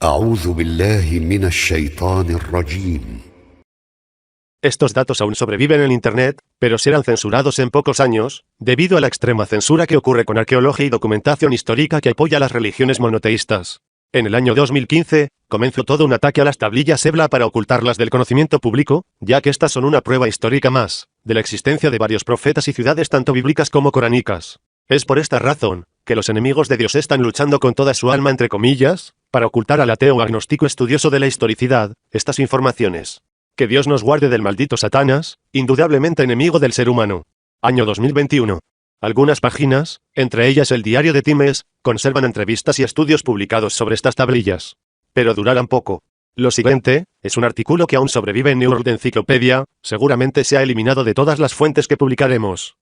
أعوذ بالله من الشيطان الرجيم. Estos datos aún sobreviven en Internet, pero serán censurados en pocos años, debido a la extrema censura que ocurre con arqueología y documentación histórica que apoya las religiones monoteístas. En el año 2015, comenzó todo un ataque a las tablillas Ebla para ocultarlas del conocimiento público, ya que estas son una prueba histórica más, de la existencia de varios profetas y ciudades tanto bíblicas como coránicas. Es por esta razón, que los enemigos de Dios están luchando con toda su alma entre comillas, para ocultar al ateo o agnóstico estudioso de la historicidad, estas informaciones. Que Dios nos guarde del maldito Satanás, indudablemente enemigo del ser humano. Año 2021. Algunas páginas, entre ellas el diario de Times, conservan entrevistas y estudios publicados sobre estas tablillas. Pero durarán poco. Lo siguiente, es un artículo que aún sobrevive en New World Encyclopedia, seguramente se ha eliminado de todas las fuentes que publicaremos.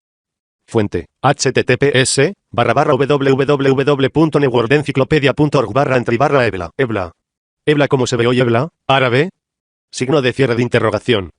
Fuente: https://www.newworldencyclopedia.org/entry/Ebla. Ebla como se ve hoy Ebla, árabe. Signo de cierre de interrogación.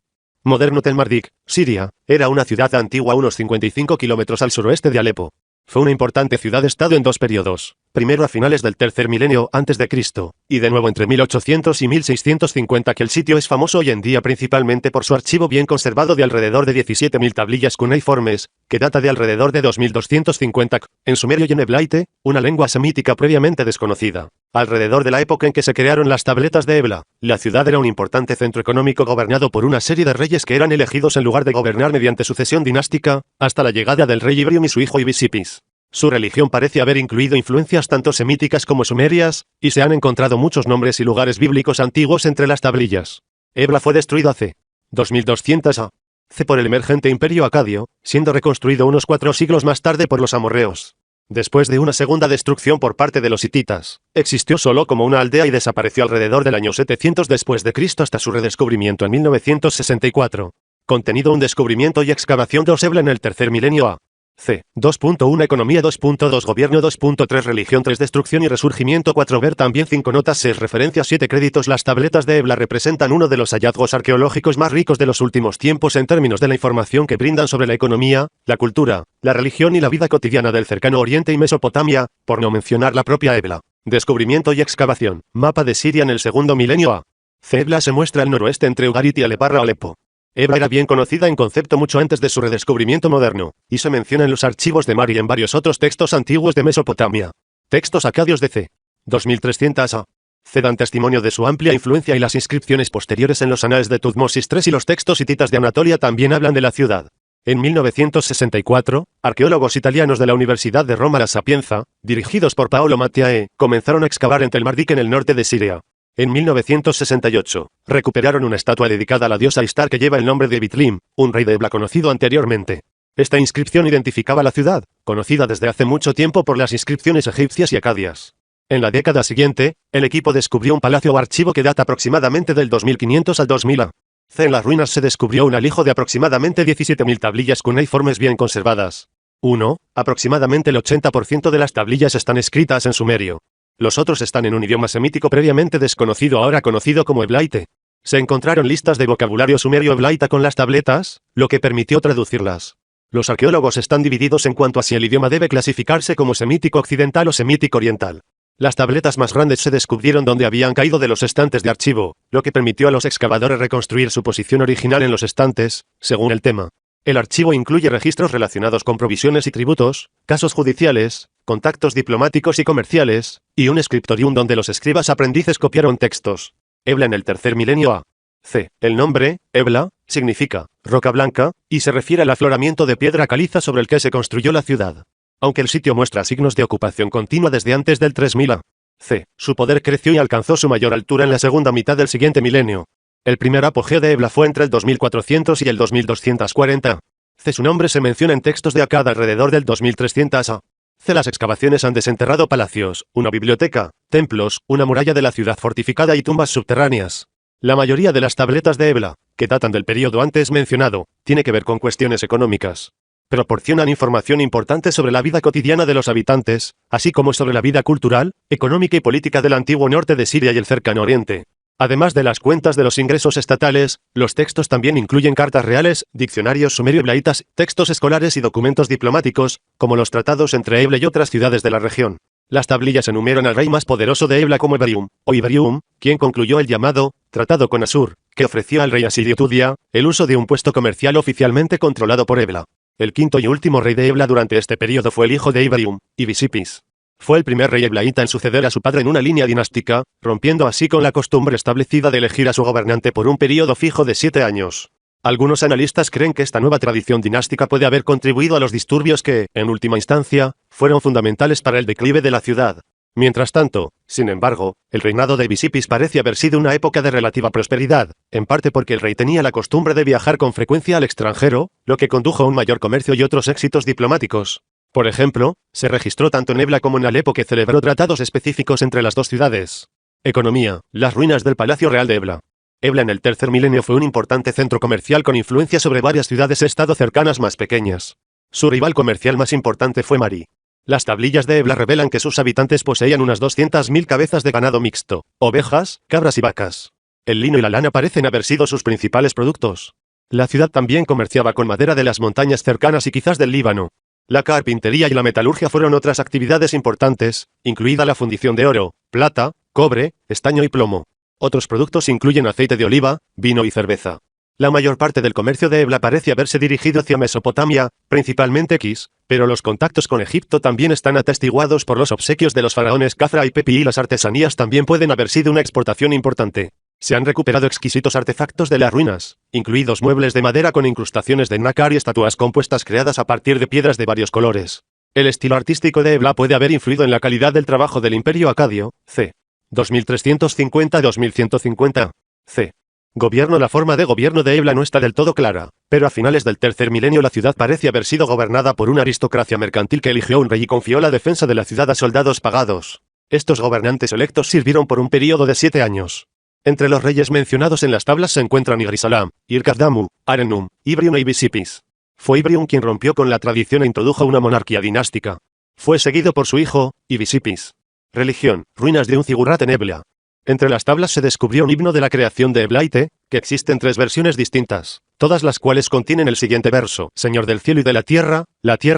Moderno Tel Mardik, Siria, era una ciudad antigua a unos 55 kilómetros al suroeste de Alepo. Fue una importante ciudad-estado en dos periodos, primero a finales del tercer milenio antes de Cristo, y de nuevo entre 1800 y 1650 que el sitio es famoso hoy en día principalmente por su archivo bien conservado de alrededor de 17.000 tablillas cuneiformes, que data de alrededor de 2250 en sumerio y en eblaite, una lengua semítica previamente desconocida. Alrededor de la época en que se crearon las tabletas de Ebla, la ciudad era un importante centro económico gobernado por una serie de reyes que eran elegidos en lugar de gobernar mediante sucesión dinástica, hasta la llegada del rey Ibrium y su hijo Ibisipis. Su religión parece haber incluido influencias tanto semíticas como sumerias, y se han encontrado muchos nombres y lugares bíblicos antiguos entre las tablillas. Ebla fue destruido hace 2200 a.C. por el emergente imperio acadio, siendo reconstruido unos 4 siglos más tarde por los amorreos. Después de una segunda destrucción por parte de los hititas, existió solo como una aldea y desapareció alrededor del año 700 después de Cristo hasta su redescubrimiento en 1964. Contenido: un descubrimiento y excavación de Ebla en el tercer milenio a.C. 2.1 Economía 2.2 Gobierno 2.3 Religión 3 Destrucción y resurgimiento 4 Ver también 5 Notas 6 Referencias 7 Créditos. Las tabletas de Ebla representan uno de los hallazgos arqueológicos más ricos de los últimos tiempos en términos de la información que brindan sobre la economía, la cultura, la religión y la vida cotidiana del cercano Oriente y Mesopotamia, por no mencionar la propia Ebla. Descubrimiento y excavación. Mapa de Siria en el segundo milenio a.C. Ebla se muestra al noroeste entre Ugarit y Alepo. Ebla era bien conocida en concepto mucho antes de su redescubrimiento moderno, y se menciona en los archivos de Mar y en varios otros textos antiguos de Mesopotamia. Textos acadios de c. 2300 a.C. dan testimonio de su amplia influencia y las inscripciones posteriores en los anales de Tutmosis III y los textos hititas de Anatolia también hablan de la ciudad. En 1964, arqueólogos italianos de la Universidad de Roma La Sapienza, dirigidos por Paolo Mattiae, comenzaron a excavar en Tel Mardik en el norte de Siria. En 1968, recuperaron una estatua dedicada a la diosa Ishtar que lleva el nombre de Bitlim, un rey de Ebla conocido anteriormente. Esta inscripción identificaba la ciudad, conocida desde hace mucho tiempo por las inscripciones egipcias y acadias. En la década siguiente, el equipo descubrió un palacio o archivo que data aproximadamente del 2500 al 2000 a.C. En las ruinas se descubrió un alijo de aproximadamente 17.000 tablillas cuneiformes bien conservadas. 1. Aproximadamente el 80% de las tablillas están escritas en sumerio. Los otros están en un idioma semítico previamente desconocido ahora conocido como eblaite. Se encontraron listas de vocabulario sumerio eblaita con las tabletas, lo que permitió traducirlas. Los arqueólogos están divididos en cuanto a si el idioma debe clasificarse como semítico occidental o semítico oriental. Las tabletas más grandes se descubrieron donde habían caído de los estantes de archivo, lo que permitió a los excavadores reconstruir su posición original en los estantes, según el tema. El archivo incluye registros relacionados con provisiones y tributos, casos judiciales, contactos diplomáticos y comerciales, y un scriptorium donde los escribas aprendices copiaron textos. Ebla en el tercer milenio a.C. El nombre, Ebla, significa roca blanca, y se refiere al afloramiento de piedra caliza sobre el que se construyó la ciudad. Aunque el sitio muestra signos de ocupación continua desde antes del 3000 a.C., su poder creció y alcanzó su mayor altura en la segunda mitad del siguiente milenio. El primer apogeo de Ebla fue entre el 2400 y el 2240 a.C. Su nombre se menciona en textos de Akkad alrededor del 2300 a.C. Las excavaciones han desenterrado palacios, una biblioteca, templos, una muralla de la ciudad fortificada y tumbas subterráneas. La mayoría de las tabletas de Ebla, que datan del periodo antes mencionado, tiene que ver con cuestiones económicas. Proporcionan información importante sobre la vida cotidiana de los habitantes, así como sobre la vida cultural, económica y política del antiguo norte de Siria y el cercano Oriente. Además de las cuentas de los ingresos estatales, los textos también incluyen cartas reales, diccionarios sumerio-eblaitas, textos escolares y documentos diplomáticos, como los tratados entre Ebla y otras ciudades de la región. Las tablillas enumeran al rey más poderoso de Ebla como Eberium, o Iberium, quien concluyó el llamado tratado con Asur, que ofreció al rey asirio Tudia el uso de un puesto comercial oficialmente controlado por Ebla. El quinto y último rey de Ebla durante este periodo fue el hijo de Iberium, Ibisipis. Fue el primer rey eblaíta en suceder a su padre en una línea dinástica, rompiendo así con la costumbre establecida de elegir a su gobernante por un periodo fijo de 7 años. Algunos analistas creen que esta nueva tradición dinástica puede haber contribuido a los disturbios que, en última instancia, fueron fundamentales para el declive de la ciudad. Mientras tanto, sin embargo, el reinado de Ibisipis parece haber sido una época de relativa prosperidad, en parte porque el rey tenía la costumbre de viajar con frecuencia al extranjero, lo que condujo a un mayor comercio y otros éxitos diplomáticos. Por ejemplo, se registró tanto en Ebla como en Alepo que celebró tratados específicos entre las dos ciudades. Economía. Las ruinas del Palacio Real de Ebla. Ebla en el tercer milenio fue un importante centro comercial con influencia sobre varias ciudades-estado cercanas más pequeñas. Su rival comercial más importante fue Mari. Las tablillas de Ebla revelan que sus habitantes poseían unas 200.000 cabezas de ganado mixto, ovejas, cabras y vacas. El lino y la lana parecen haber sido sus principales productos. La ciudad también comerciaba con madera de las montañas cercanas y quizás del Líbano. La carpintería y la metalurgia fueron otras actividades importantes, incluida la fundición de oro, plata, cobre, estaño y plomo. Otros productos incluyen aceite de oliva, vino y cerveza. La mayor parte del comercio de Ebla parece haberse dirigido hacia Mesopotamia, principalmente X, pero los contactos con Egipto también están atestiguados por los obsequios de los faraones Khafra y Pepi y las artesanías también pueden haber sido una exportación importante. Se han recuperado exquisitos artefactos de las ruinas, incluidos muebles de madera con incrustaciones de nácar y estatuas compuestas creadas a partir de piedras de varios colores. El estilo artístico de Ebla puede haber influido en la calidad del trabajo del Imperio Acadio, c. 2350-2150, c. Gobierno. La forma de gobierno de Ebla no está del todo clara, pero a finales del tercer milenio la ciudad parece haber sido gobernada por una aristocracia mercantil que eligió un rey y confió la defensa de la ciudad a soldados pagados. Estos gobernantes electos sirvieron por un periodo de 7 años. Entre los reyes mencionados en las tablas se encuentran Igrisalam, Irkazdamu, Arenum, Ibrium e Ibisipis. Fue Ibrium quien rompió con la tradición e introdujo una monarquía dinástica. Fue seguido por su hijo, Ibisipis. Religión. Ruinas de un zigurat en Ebla. Entre las tablas se descubrió un himno de la creación de Eblaite, que existe en 3 versiones distintas, todas las cuales contienen el siguiente verso: Señor del cielo y de la tierra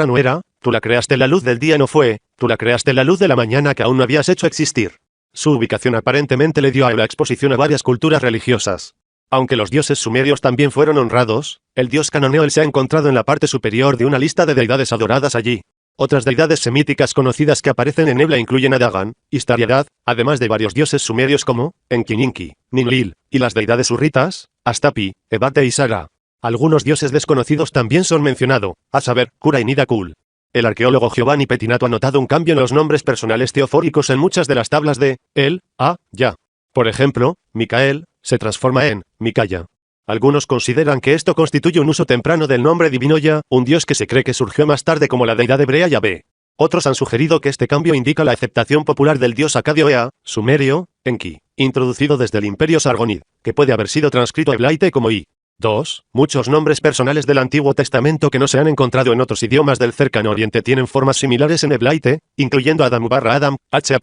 no era, tú la creaste, la luz del día no fue, tú la creaste, la luz de la mañana que aún no habías hecho existir. Su ubicación aparentemente le dio a Ebla exposición a varias culturas religiosas. Aunque los dioses sumerios también fueron honrados, el dios cananeo se ha encontrado en la parte superior de una lista de deidades adoradas allí. Otras deidades semíticas conocidas que aparecen en Ebla incluyen a Dagan, Istariadad, además de varios dioses sumerios como Enkininki, Ninlil, y las deidades hurritas, Astapi, Ebate y Sara. Algunos dioses desconocidos también son mencionados, a saber, Kura y Nidakul. El arqueólogo Giovanni Pettinato ha notado un cambio en los nombres personales teofóricos en muchas de las tablas de el, a, ya. Por ejemplo, Micael se transforma en Micaya. Algunos consideran que esto constituye un uso temprano del nombre divino Ya, un dios que se cree que surgió más tarde como la deidad hebrea Yahvé. Otros han sugerido que este cambio indica la aceptación popular del dios acadio Ea, sumerio, Enki, introducido desde el imperio Sargonid, que puede haber sido transcrito Eblaite como I. 2. Muchos nombres personales del Antiguo Testamento que no se han encontrado en otros idiomas del Cercano Oriente tienen formas similares en Eblaite, incluyendo Adam barra Adam, H'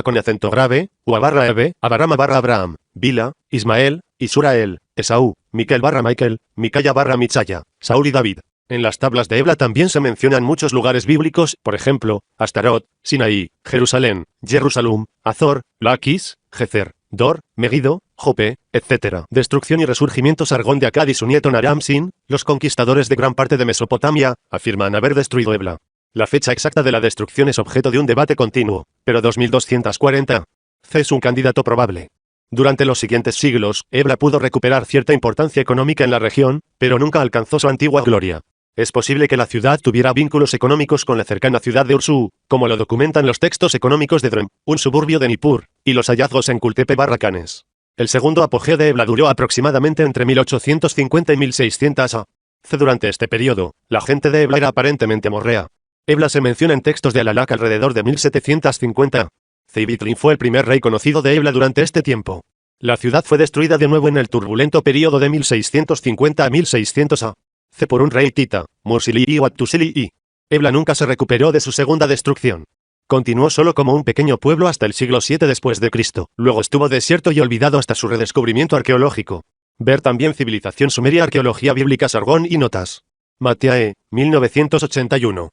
con acento grave, Ua barra Ebe, Abarama barra Abraham, Bila, Ismael, Isurael, Esaú, Miquel barra Michael, Micaya barra Michaya, Saúl y David. En las tablas de Ebla también se mencionan muchos lugares bíblicos, por ejemplo, Astarot, Sinaí, Jerusalén, Jerusalem, Azor, Laquis, Gezer, Dor, Megiddo, Jope, etc. Destrucción y resurgimiento. Sargón de Akkad y su nieto Naram-Sin, los conquistadores de gran parte de Mesopotamia, afirman haber destruido Ebla. La fecha exacta de la destrucción es objeto de un debate continuo, pero 2240 C es un candidato probable. Durante los siguientes siglos, Ebla pudo recuperar cierta importancia económica en la región, pero nunca alcanzó su antigua gloria. Es posible que la ciudad tuviera vínculos económicos con la cercana ciudad de Ursu, como lo documentan los textos económicos de Drem, un suburbio de Nippur, y los hallazgos en Kultepe Barracanes. El segundo apogeo de Ebla duró aproximadamente entre 1850 y 1600 a. C. Durante este periodo, la gente de Ebla era aparentemente morrea. Ebla se menciona en textos de Alalak alrededor de 1750. Cibitrin fue el primer rey conocido de Ebla durante este tiempo. La ciudad fue destruida de nuevo en el turbulento periodo de 1650 a 1600 a. C. por un rey hitita, Mursili o Attusili I. Ebla nunca se recuperó de su segunda destrucción. Continuó solo como un pequeño pueblo hasta el siglo VII después de Cristo. Luego estuvo desierto y olvidado hasta su redescubrimiento arqueológico. Ver también Civilización Sumeria, Arqueología Bíblica, Sargón y Notas. Mateae, 1981.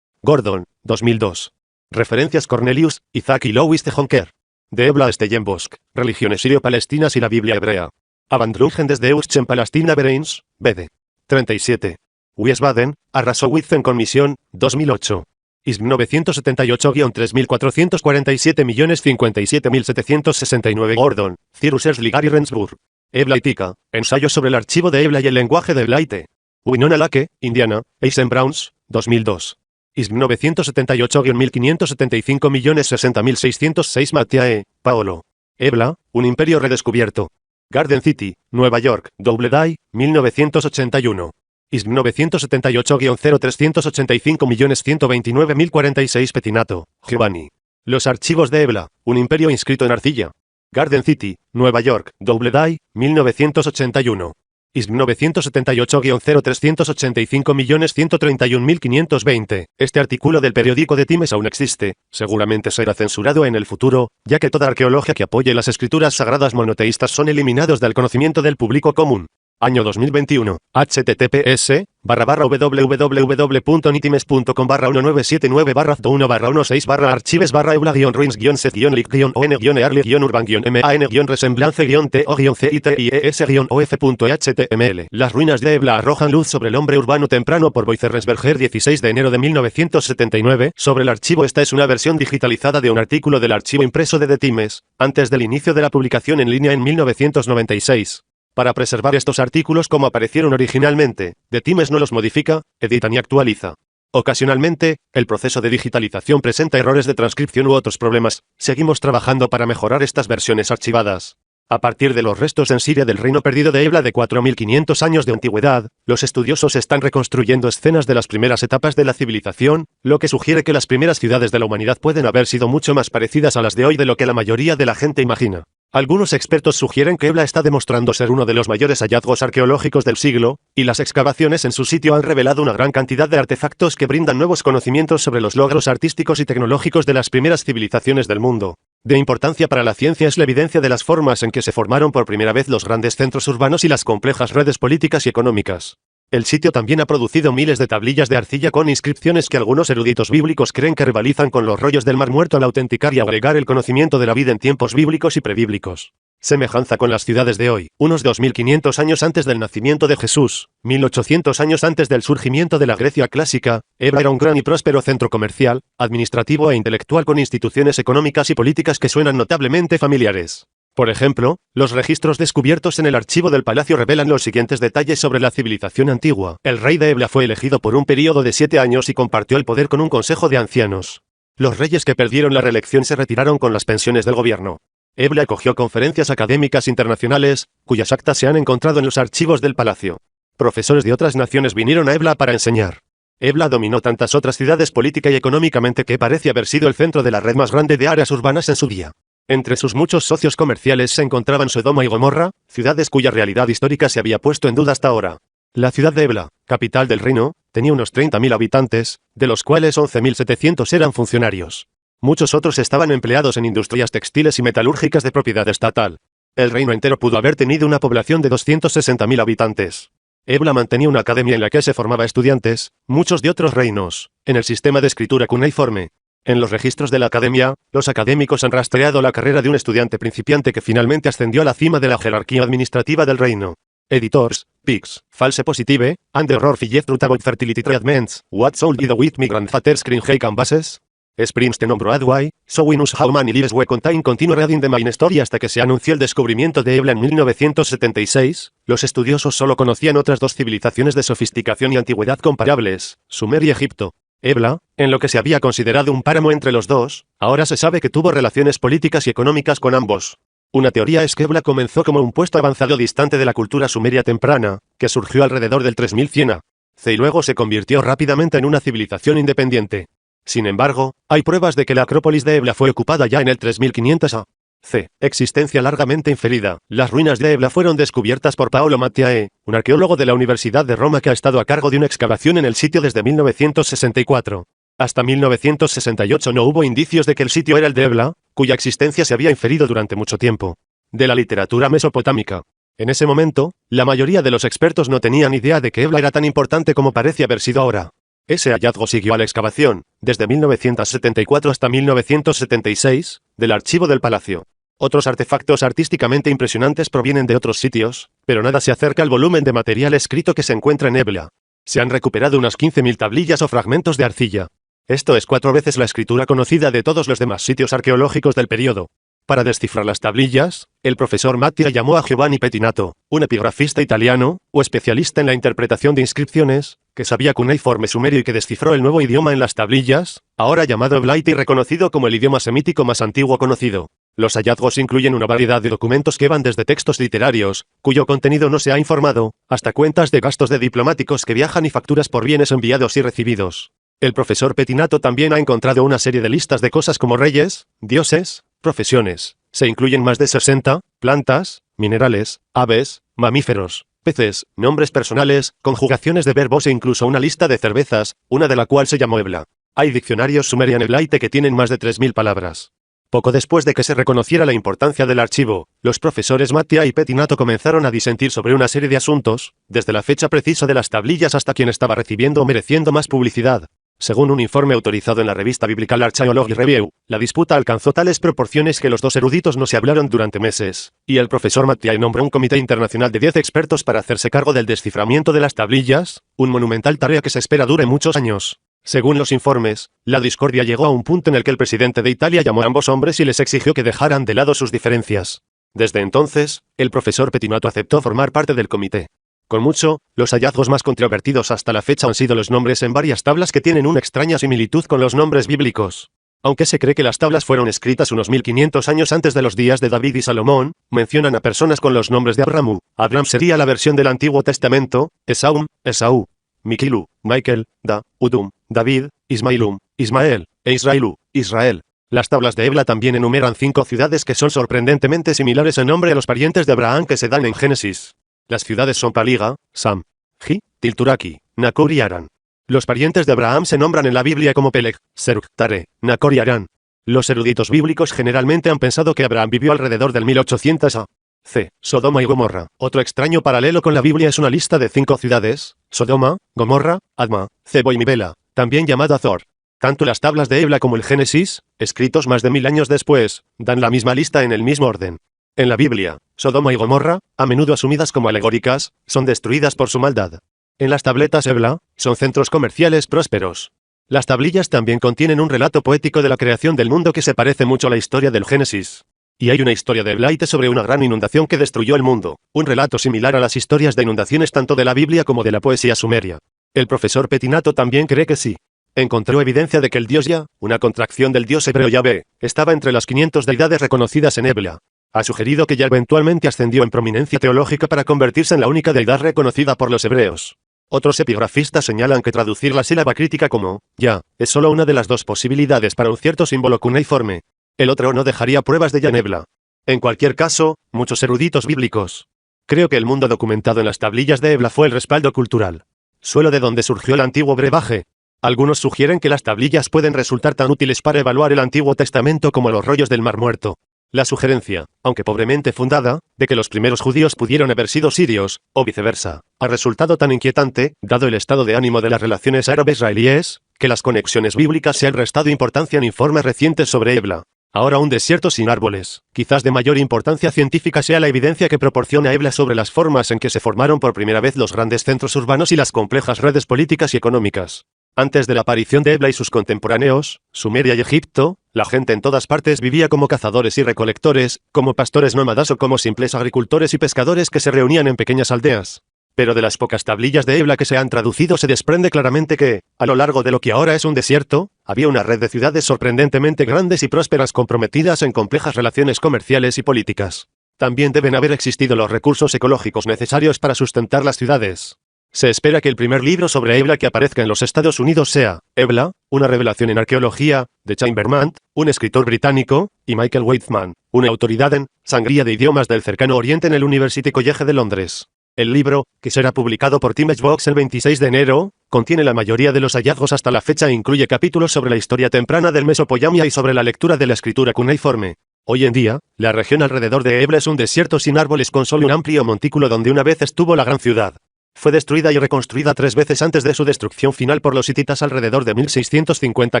Gordon, 2002. Referencias Cornelius, Isaac y Louis de Honker. De Ebla Stellenbosch, Religiones sirio-palestinas y la Biblia hebrea. Abandrungen des Deutschen Palästina Vereins, BD. 37. Wiesbaden, Arrasowitz con misión, 2008. ISB 978-3.447.057.769 Gordon, Cyrus Ersligari Rendsburg. Ebla y Tika, ensayo sobre el archivo de Ebla y el lenguaje de Ebla y T. Winona Lake, Indiana, Eisen Browns, 2002. ISB 978-1.575.060.606 Mattiae, Paolo. Ebla, un imperio redescubierto. Garden City, Nueva York, Doubleday, 1981. ISB 978-0.385.129.046 Pettinato, Giovanni. Los archivos de Ebla, un imperio inscrito en arcilla. Garden City, Nueva York, Doubleday, 1981. ISB 978-0.385.131.520. Este artículo del periódico de Times aún existe, seguramente será censurado en el futuro, ya que toda arqueología que apoye las escrituras sagradas monoteístas son eliminados del conocimiento del público común. Año 2021. https://197.979/1-7-9-archives/ebla-reins-set-lik-on-eg-ner-lies-urban-me-ane-res-semblanze-te-og-et. Las ruinas de Ebla arrojan luz sobre el hombre urbano temprano por Boyce-Rensberger 16 de enero de 1979. Sobre el archivo. Esta es una versión digitalizada de un artículo del archivo impreso de The Times, antes del inicio de la publicación en línea en 1996. Para preservar estos artículos como aparecieron originalmente, The Times no los modifica, edita ni actualiza. Ocasionalmente, el proceso de digitalización presenta errores de transcripción u otros problemas. Seguimos trabajando para mejorar estas versiones archivadas. A partir de los restos en Siria del reino perdido de Ebla de 4.500 años de antigüedad, los estudiosos están reconstruyendo escenas de las primeras etapas de la civilización, lo que sugiere que las primeras ciudades de la humanidad pueden haber sido mucho más parecidas a las de hoy de lo que la mayoría de la gente imagina. Algunos expertos sugieren que Ebla está demostrando ser uno de los mayores hallazgos arqueológicos del siglo, y las excavaciones en su sitio han revelado una gran cantidad de artefactos que brindan nuevos conocimientos sobre los logros artísticos y tecnológicos de las primeras civilizaciones del mundo. De importancia para la ciencia es la evidencia de las formas en que se formaron por primera vez los grandes centros urbanos y las complejas redes políticas y económicas. El sitio también ha producido miles de tablillas de arcilla con inscripciones que algunos eruditos bíblicos creen que rivalizan con los rollos del Mar Muerto al autenticar y agregar el conocimiento de la vida en tiempos bíblicos y prebíblicos. Semejanza con las ciudades de hoy, unos 2500 años antes del nacimiento de Jesús, 1800 años antes del surgimiento de la Grecia clásica, Ebla era un gran y próspero centro comercial, administrativo e intelectual con instituciones económicas y políticas que suenan notablemente familiares. Por ejemplo, los registros descubiertos en el archivo del palacio revelan los siguientes detalles sobre la civilización antigua. El rey de Ebla fue elegido por un período de 7 años y compartió el poder con un consejo de ancianos. Los reyes que perdieron la reelección se retiraron con las pensiones del gobierno. Ebla acogió conferencias académicas internacionales, cuyas actas se han encontrado en los archivos del palacio. Profesores de otras naciones vinieron a Ebla para enseñar. Ebla dominó tantas otras ciudades política y económicamente que parece haber sido el centro de la red más grande de áreas urbanas en su día. Entre sus muchos socios comerciales se encontraban Sodoma y Gomorra, ciudades cuya realidad histórica se había puesto en duda hasta ahora. La ciudad de Ebla, capital del reino, tenía unos 30.000 habitantes, de los cuales 11.700 eran funcionarios. Muchos otros estaban empleados en industrias textiles y metalúrgicas de propiedad estatal. El reino entero pudo haber tenido una población de 260.000 habitantes. Ebla mantenía una academia en la que se formaba estudiantes, muchos de otros reinos, en el sistema de escritura cuneiforme. En los registros de la academia, los académicos han rastreado la carrera de un estudiante principiante que finalmente ascendió a la cima de la jerarquía administrativa del reino. Editors, Pics, False Positive, and the Error Fillet About Fertility Treatments, What Sold the With Migrant Fathers Screen High Canvases. Springsteen on Broadway, So We Know How Many Lives We Contain Continue Reading the Main Story. Hasta que se anunció el descubrimiento de Ebla en 1976, los estudiosos solo conocían otras dos civilizaciones de sofisticación y antigüedad comparables, Sumer y Egipto. Ebla, en lo que se había considerado un páramo entre los dos, ahora se sabe que tuvo relaciones políticas y económicas con ambos. Una teoría es que Ebla comenzó como un puesto avanzado distante de la cultura sumeria temprana, que surgió alrededor del 3100 a.C. y luego se convirtió rápidamente en una civilización independiente. Sin embargo, hay pruebas de que la Acrópolis de Ebla fue ocupada ya en el 3500 a.C. Existencia largamente inferida. Las ruinas de Ebla fueron descubiertas por Paolo Mattiae, un arqueólogo de la Universidad de Roma que ha estado a cargo de una excavación en el sitio desde 1964. Hasta 1968 no hubo indicios de que el sitio era el de Ebla, cuya existencia se había inferido durante mucho tiempo. De la literatura mesopotámica. En ese momento, la mayoría de los expertos no tenían idea de que Ebla era tan importante como parece haber sido ahora. Ese hallazgo siguió a la excavación, desde 1974 hasta 1976, del archivo del palacio. Otros artefactos artísticamente impresionantes provienen de otros sitios, pero nada se acerca al volumen de material escrito que se encuentra en Ebla. Se han recuperado unas 15.000 tablillas o fragmentos de arcilla. Esto es 4 veces la escritura conocida de todos los demás sitios arqueológicos del período. Para descifrar las tablillas, el profesor Mattia llamó a Giovanni Pettinato, un epigrafista italiano, o especialista en la interpretación de inscripciones, que sabía cuneiforme sumerio y que descifró el nuevo idioma en las tablillas, ahora llamado Eblaite y reconocido como el idioma semítico más antiguo conocido. Los hallazgos incluyen una variedad de documentos que van desde textos literarios, cuyo contenido no se ha informado, hasta cuentas de gastos de diplomáticos que viajan y facturas por bienes enviados y recibidos. El profesor Pettinato también ha encontrado una serie de listas de cosas como reyes, dioses, profesiones. Se incluyen más de 60, plantas, minerales, aves, mamíferos, peces, nombres personales, conjugaciones de verbos e incluso una lista de cervezas, una de la cual se llamó Ebla. Hay diccionarios Sumerian Eblaite que tienen más de 3.000 palabras. Poco después de que se reconociera la importancia del archivo, los profesores Mattia y Pettinato comenzaron a disentir sobre una serie de asuntos, desde la fecha precisa de las tablillas hasta quién estaba recibiendo o mereciendo más publicidad. Según un informe autorizado en la revista Biblical Archaeology Review, la disputa alcanzó tales proporciones que los dos eruditos no se hablaron durante meses, y el profesor Mattia nombró un comité internacional de 10 expertos para hacerse cargo del desciframiento de las tablillas, una monumental tarea que se espera dure muchos años. Según los informes, la discordia llegó a un punto en el que el presidente de Italia llamó a ambos hombres y les exigió que dejaran de lado sus diferencias. Desde entonces, el profesor Pettinato aceptó formar parte del comité. Con mucho, los hallazgos más controvertidos hasta la fecha han sido los nombres en varias tablas que tienen una extraña similitud con los nombres bíblicos. Aunque se cree que las tablas fueron escritas unos 1500 años antes de los días de David y Salomón, mencionan a personas con los nombres de Abramu. Abraham sería la versión del Antiguo Testamento, Esaú, Esaú, Mikilu, Michael, Da, Udum, David, Ismailum, Ismael, e Israelu, Israel. Las tablas de Ebla también enumeran 5 ciudades que son sorprendentemente similares en nombre a los parientes de Abraham que se dan en Génesis. Las ciudades son Paliga, Sam, Ji, Tilturaki, Nacor y Harán. Los parientes de Abraham se nombran en la Biblia como Peleg, Serug, Tare, Nacor y Harán. Los eruditos bíblicos generalmente han pensado que Abraham vivió alrededor del 1800 a.C. Sodoma y Gomorra. Otro extraño paralelo con la Biblia es una lista de 5 ciudades: Sodoma, Gomorra, Adma, Cebo y Mibela, también llamado Azor. Tanto las tablas de Ebla como el Génesis, escritos más de 1000 años después, dan la misma lista en el mismo orden. En la Biblia, Sodoma y Gomorra, a menudo asumidas como alegóricas, son destruidas por su maldad. En las tabletas Ebla, son centros comerciales prósperos. Las tablillas también contienen un relato poético de la creación del mundo que se parece mucho a la historia del Génesis. Y hay una historia de Eblaite sobre una gran inundación que destruyó el mundo, un relato similar a las historias de inundaciones tanto de la Biblia como de la poesía sumeria. El profesor Pettinato también cree que sí. Encontró evidencia de que el dios Ya, una contracción del dios hebreo Yahvé, estaba entre las 500 deidades reconocidas en Ebla. Ha sugerido que ya eventualmente ascendió en prominencia teológica para convertirse en la única deidad reconocida por los hebreos. Otros epigrafistas señalan que traducir la sílaba crítica como Ya es solo una de las 2 posibilidades para un cierto símbolo cuneiforme. El otro no dejaría pruebas de Ya en Ebla. En cualquier caso, muchos eruditos bíblicos. Creo que el mundo documentado en las tablillas de Ebla fue el respaldo cultural. Suelo de donde surgió el antiguo brebaje. Algunos sugieren que las tablillas pueden resultar tan útiles para evaluar el Antiguo Testamento como los rollos del Mar Muerto. La sugerencia, aunque pobremente fundada, de que los primeros judíos pudieron haber sido sirios, o viceversa, ha resultado tan inquietante, dado el estado de ánimo de las relaciones árabe-israelíes, que las conexiones bíblicas se han restado importancia en informes recientes sobre Ebla. Ahora un desierto sin árboles. Quizás de mayor importancia científica sea la evidencia que proporciona Ebla sobre las formas en que se formaron por primera vez los grandes centros urbanos y las complejas redes políticas y económicas. Antes de la aparición de Ebla y sus contemporáneos, Sumeria y Egipto, la gente en todas partes vivía como cazadores y recolectores, como pastores nómadas o como simples agricultores y pescadores que se reunían en pequeñas aldeas. Pero de las pocas tablillas de Ebla que se han traducido se desprende claramente que, a lo largo de lo que ahora es un desierto, había una red de ciudades sorprendentemente grandes y prósperas comprometidas en complejas relaciones comerciales y políticas. También deben haber existido los recursos ecológicos necesarios para sustentar las ciudades. Se espera que el primer libro sobre Ebla que aparezca en los Estados Unidos sea Ebla, una revelación en arqueología, de Chambermant, un escritor británico, y Michael Weithman, una autoridad en sangría de idiomas del cercano oriente en el University College de Londres. El libro, que será publicado por Timesbox el 26 de enero, contiene la mayoría de los hallazgos hasta la fecha e incluye capítulos sobre la historia temprana del Mesopotamia y sobre la lectura de la escritura cuneiforme. Hoy en día, la región alrededor de Ebla es un desierto sin árboles con solo un amplio montículo donde una vez estuvo la gran ciudad. Fue destruida y reconstruida 3 veces antes de su destrucción final por los hititas alrededor de 1650.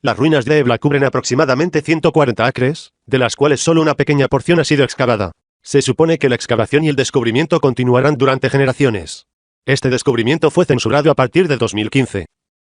Las ruinas de Ebla cubren aproximadamente 140 acres, de las cuales solo una pequeña porción ha sido excavada. Se supone que la excavación y el descubrimiento continuarán durante generaciones. Este descubrimiento fue censurado a partir de 2015.